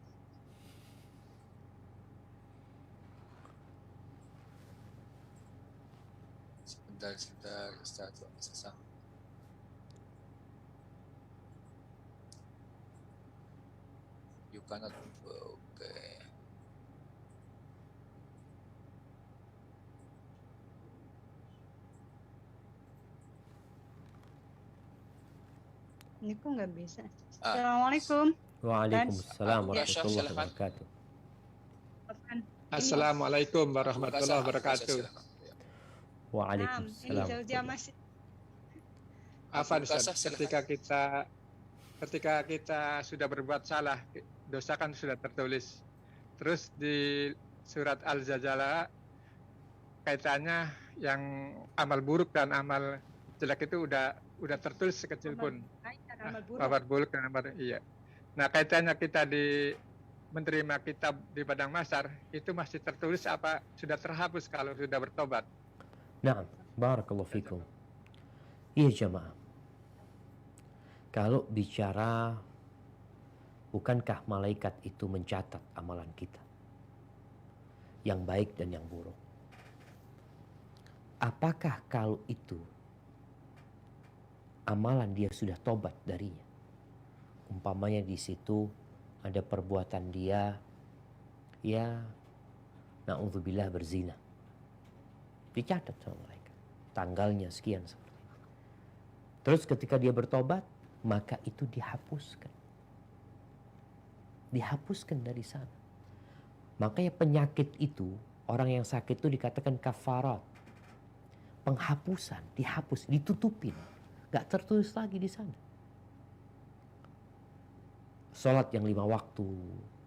Sebentar Ustaz. Susah. You cannot. Okay. Ini kok nggak bisa. Assalamualaikum. Waalaikumsalam Abu Okasah, warahmatullahi silakan. wabarakatuh. Assalamualaikum warahmatullahi Abu Okasah, wabarakatuh. silakan. Ya. Ini Waalaikumsalam. Zaujah masih. Afan Abu Okasah, Ustaz, silakan. ketika kita sudah berbuat salah, dosa kan sudah tertulis. Terus di surat Al-Zalzalah kaitannya yang amal buruk dan amal jelek itu udah tertulis sekecil pun. Amal buruk dan amal iya. Nah, kaitannya kita di menerima kitab di padang mahsyar itu masih tertulis apa sudah terhapus kalau sudah bertobat? Naam, barakallahu fikum. Iya jamaah. Kalau bicara, bukankah malaikat itu mencatat amalan kita? Yang baik dan yang buruk. Apakah kalau itu amalan dia sudah tobat darinya? Umpamanya di situ ada perbuatan dia, ya, na'udzubillah berzina. Dicatat sama mereka. Tanggalnya sekian seperti itu. Terus ketika dia bertobat, maka itu dihapuskan. Dihapuskan dari sana. Makanya penyakit itu, orang yang sakit itu dikatakan kafarat. Penghapusan, dihapus, ditutupin. Gak tertulis lagi di sana. Salat yang 5 waktu,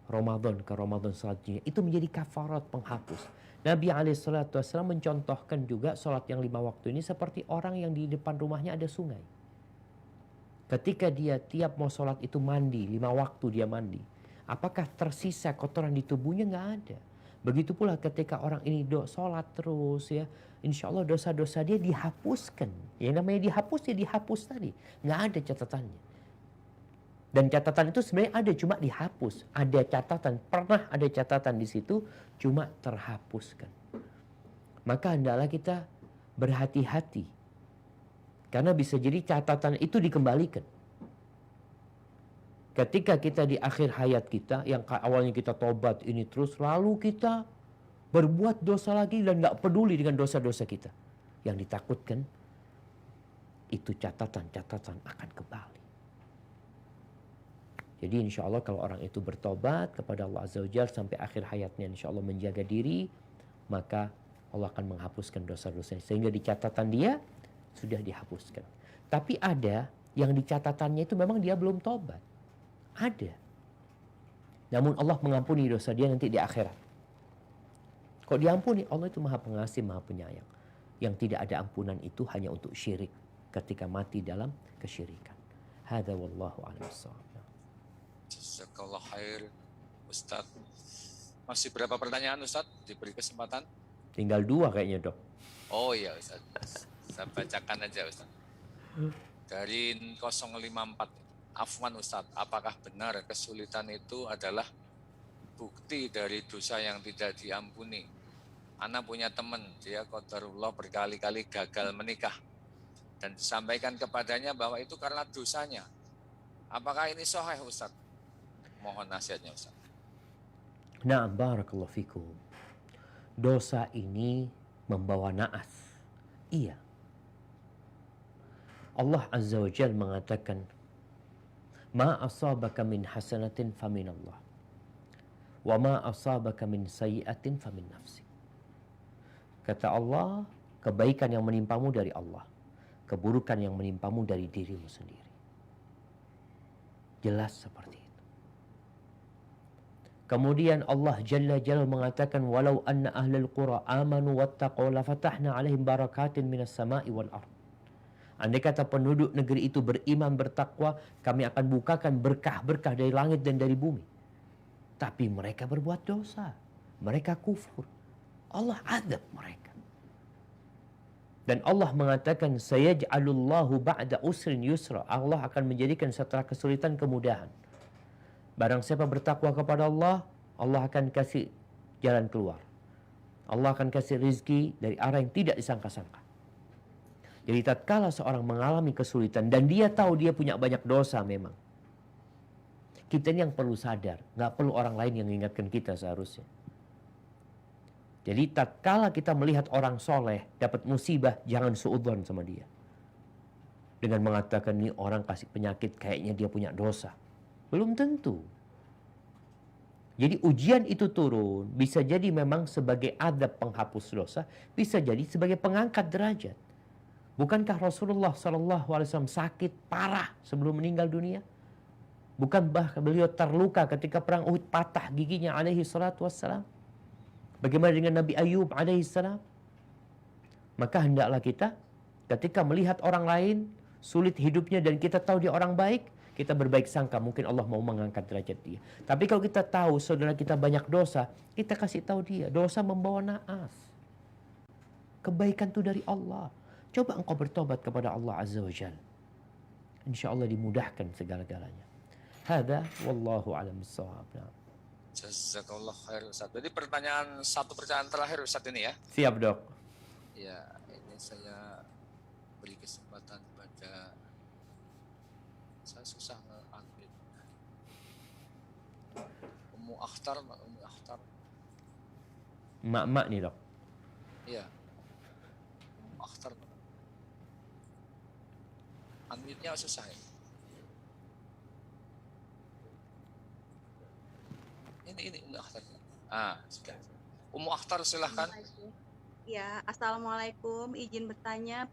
Ramadan ke Ramadan selanjutnya, itu menjadi kafarat, penghapus. Nabi SAW mencontohkan juga salat yang 5 waktu ini seperti orang yang di depan rumahnya ada sungai. Ketika dia tiap mau salat itu mandi, 5 waktu dia mandi. Apakah tersisa kotoran di tubuhnya? Nggak ada. Begitu pula ketika orang ini salat terus ya, insya Allah dosa-dosa dia dihapuskan. Yang namanya dihapus ya dihapus tadi. Nggak ada catatannya. Dan catatan itu sebenarnya ada, cuma dihapus. Ada catatan, pernah ada catatan di situ, cuma terhapuskan. Maka hendaklah kita berhati-hati. Karena bisa jadi catatan itu dikembalikan. Ketika kita di akhir hayat kita, yang awalnya kita tobat ini terus, lalu kita berbuat dosa lagi dan gak peduli dengan dosa-dosa kita. Yang ditakutkan, itu catatan-catatan akan kembali. Jadi insya Allah kalau orang itu bertobat kepada Allah Azza wa Jalla sampai akhir hayatnya insya Allah menjaga diri, maka Allah akan menghapuskan dosa-dosanya. Sehingga di catatan dia sudah dihapuskan. Tapi ada yang di catatannya itu memang dia belum tobat. Ada. Namun Allah mengampuni dosa dia nanti di akhirat. Kok diampuni? Allah itu maha pengasih, maha penyayang. Yang tidak ada ampunan itu hanya untuk syirik. Ketika mati dalam kesyirikan. Hadza wallahu a'lam bissawab. Jazakallah khair, Ustaz. Masih berapa pertanyaan, Ustaz? Diberi kesempatan? Tinggal 2 kayaknya, Dok. Oh iya, Ustaz. Saya bacakan aja, Ustaz. Dari 054. Afwan, Ustaz. Apakah benar kesulitan itu adalah bukti dari dosa yang tidak diampuni? Ana punya teman, dia qadarullah berkali-kali gagal menikah. Dan disampaikan kepadanya bahwa itu karena dosanya. Apakah ini sahih, Ustaz? Mohon nasihatnya, Ustaz. Nah, barakallahu fikum. Dosa ini membawa naas. Iya. Allah Azza wa Jalla mengatakan, "Ma asabaka min hasanatin famin Allah. Wa ma asabaka min sayyi'atin famin nafsi." Kata Allah, kebaikan yang menimpamu dari Allah, keburukan yang menimpamu dari dirimu sendiri. Jelas seperti itu. Kemudian Allah Jalla Jalla mengatakan, "Walau anna ahlal qura amanu wattaqaw la fatahna 'alaihim barakatin minas sama'i wal ard." Andai kata penduduk negeri itu beriman bertakwa, kami akan bukakan berkah-berkah dari langit dan dari bumi. Tapi mereka berbuat dosa, mereka kufur. Allah azab mereka. Dan Allah mengatakan, "Sayaj'alullahu ba'da usrin yusra." Allah akan menjadikan setelah kesulitan kemudahan. Barang siapa bertakwa kepada Allah, Allah akan kasih jalan keluar. Allah akan kasih rizki dari arah yang tidak disangka-sangka. Jadi tatkala seorang mengalami kesulitan dan dia tahu dia punya banyak dosa memang. Kita ini yang perlu sadar, nggak perlu orang lain yang mengingatkan kita seharusnya. Jadi tatkala kita melihat orang soleh dapat musibah, jangan suudzon sama dia. Dengan mengatakan ini orang kasih penyakit, kayaknya dia punya dosa. Belum tentu. Jadi ujian itu turun, bisa jadi memang sebagai adab penghapus dosa, bisa jadi sebagai pengangkat derajat. Bukankah Rasulullah SAW sakit parah sebelum meninggal dunia? Bukan beliau terluka ketika perang Uhud, patah giginya alaihi salatu wassalam? Bagaimana dengan Nabi Ayub alaihi salam? Maka hendaklah kita ketika melihat orang lain sulit hidupnya dan kita tahu dia orang baik, kita berbaik sangka, mungkin Allah mau mengangkat derajat dia. Tapi kalau kita tahu saudara kita banyak dosa, kita kasih tahu dia, dosa membawa naas. Kebaikan itu dari Allah. Coba engkau bertobat kepada Allah Azza wa Jalla. Insya Allah dimudahkan segala-galanya. Hada wallahu a'lam bissawab. Jazakallah khair, Ustaz. Jadi satu pertanyaan terakhir, Ustaz, ini ya. Siap, Dok. Ya, ini saya beri kesempatan kepada, saya susah nge-unmute. Ummu Akhtar. Mak-mak nih, Dok. Iya. Ummu Akhtar. Unmute-nya susah ya. Ini Ummu Akhtar. Sudah. Ummu Akhtar silahkan. Ya, Assalamualaikum. Izin bertanya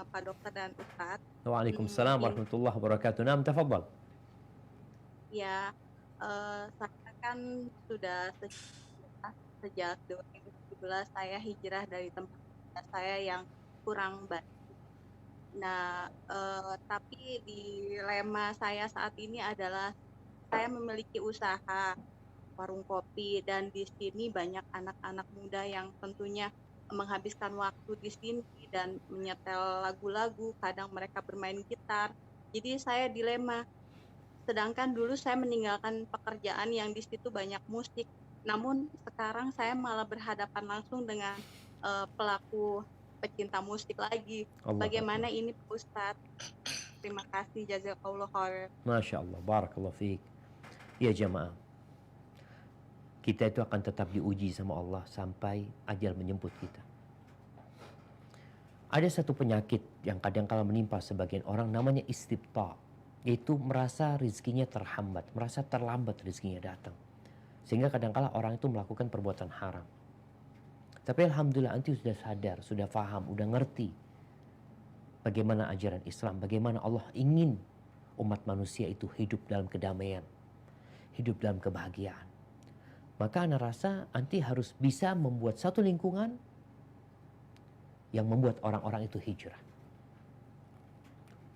Pak Dokter dan Ustadz. Waalaikumsalam warahmatullahi wabarakatuh. Naam, tafadhal. Ya, saya kan sudah sejak 2017 saya hijrah dari tempat saya yang kurang baik. Nah, tapi dilema saya saat ini adalah saya memiliki usaha warung kopi dan di sini banyak anak-anak muda yang tentunya menghabiskan waktu di sini dan menyetel lagu-lagu, kadang mereka bermain gitar. Jadi saya dilema. Sedangkan dulu saya meninggalkan pekerjaan yang di situ banyak musik. Namun sekarang saya malah berhadapan langsung dengan pelaku pecinta musik lagi. Bagaimana ini Pak Ustadz? Terima kasih, jazakallahu khair. Masya Allah, barakallahu fiik. Ya jamaah, kita itu akan tetap diuji sama Allah sampai ajal menjemput kita. Ada satu penyakit yang kadang-kala menimpa sebagian orang, namanya istibta, yaitu merasa rizkinya terhambat, merasa terlambat rizkinya datang. Sehingga kadang-kala orang itu melakukan perbuatan haram. Tapi alhamdulillah anti sudah sadar, sudah faham, sudah ngerti bagaimana ajaran Islam, bagaimana Allah ingin umat manusia itu hidup dalam kedamaian, hidup dalam kebahagiaan. Maka ana rasa anti harus bisa membuat satu lingkungan yang membuat orang-orang itu hijrah.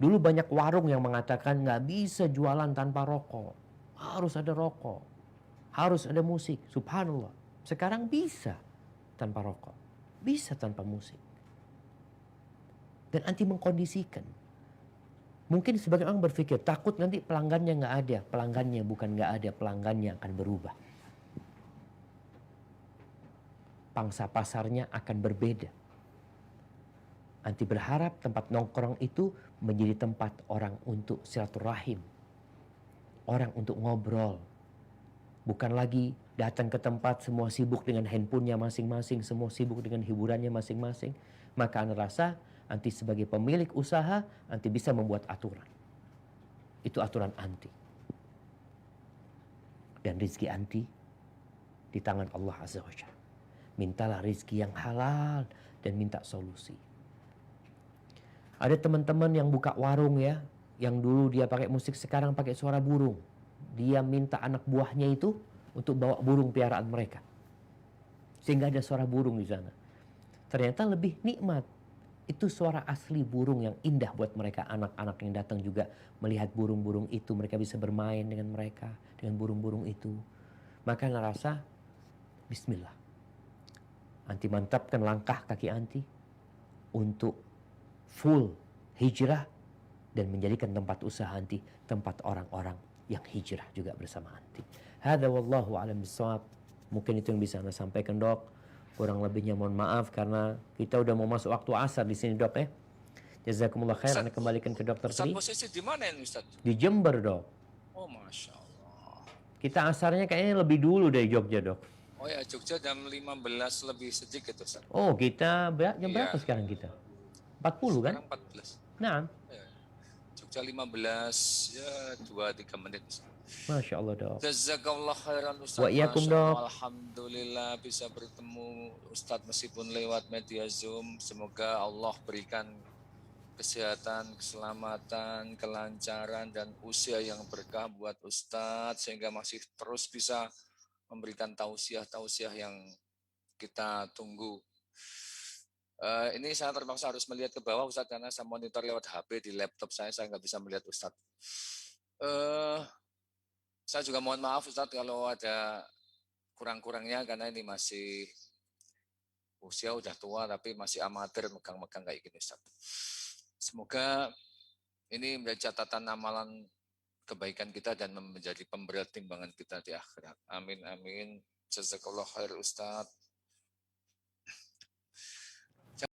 Dulu banyak warung yang mengatakan nggak bisa jualan tanpa rokok, harus ada rokok, harus ada musik. Subhanallah, sekarang bisa tanpa rokok, bisa tanpa musik. Dan anti mengkondisikan. Mungkin sebagian orang berpikir takut nanti pelanggannya nggak ada. Pelanggannya bukan nggak ada, pelanggannya akan berubah. Pangsa pasarnya akan berbeda. Anti berharap tempat nongkrong itu menjadi tempat orang untuk silaturahim. Orang untuk ngobrol. Bukan lagi datang ke tempat semua sibuk dengan handphonenya masing-masing, semua sibuk dengan hiburannya masing-masing. Maka ana rasa anti sebagai pemilik usaha, anti bisa membuat aturan. Itu aturan anti. Dan rizki anti di tangan Allah Azza wa Jalla. Mintalah rizki yang halal dan minta solusi. Ada teman-teman yang buka warung ya, yang dulu dia pakai musik, sekarang pakai suara burung. Dia minta anak buahnya itu untuk bawa burung piaraan mereka. Sehingga ada suara burung di sana. Ternyata lebih nikmat. Itu suara asli burung yang indah buat mereka. Anak-anak yang datang juga melihat burung-burung itu. Mereka bisa bermain dengan mereka, dengan burung-burung itu. Maka ana rasa, bismillah. Anti mantapkan langkah kaki anti untuk full hijrah dan menjadikan tempat usaha anti tempat orang-orang yang hijrah juga bersama anti. Hadza wallahu a'lam bissawab. Mungkin itu yang bisa Anda sampaikan, Dok. Kurang lebihnya mohon maaf karena kita udah mau masuk waktu asar di sini, Dok ya. Jazakumullah khair. Anda kembalikan ke Dokter Tri. Posisi di mana ini, Ustaz? Di Jember, Dok. Oh, Masya Allah. Kita asarnya kayaknya lebih dulu dari Jogja, Dok. Oh ya, Jogja jam 15 lebih sedikit, Ustaz. Oh, kita jam berapa sekarang kita? 40 kan? Sekarang 14. Nah. Jogja 15, ya 2-3 menit. Masya Allah, Dok. Jazakallah khairan, Ustaz. Wa iyyakum, Dok. Alhamdulillah bisa bertemu Ustaz meskipun lewat media Zoom. Semoga Allah berikan kesehatan, keselamatan, kelancaran, dan usia yang berkah buat Ustaz sehingga masih terus bisa memberikan tausiah-tausiah yang kita tunggu. Ini saya terpaksa harus melihat ke bawah, Ustaz, karena saya monitor lewat HP di laptop saya nggak bisa melihat Ustaz. Saya juga mohon maaf, Ustaz, kalau ada kurang-kurangnya karena ini masih usia udah tua tapi masih amatir megang-megang kayak gini, Ustaz. Semoga ini menjadi catatan amalan kebaikan kita dan menjadi pemberat timbangan kita di akhirat. Amin, amin. Jazakallah khair, Ustaz.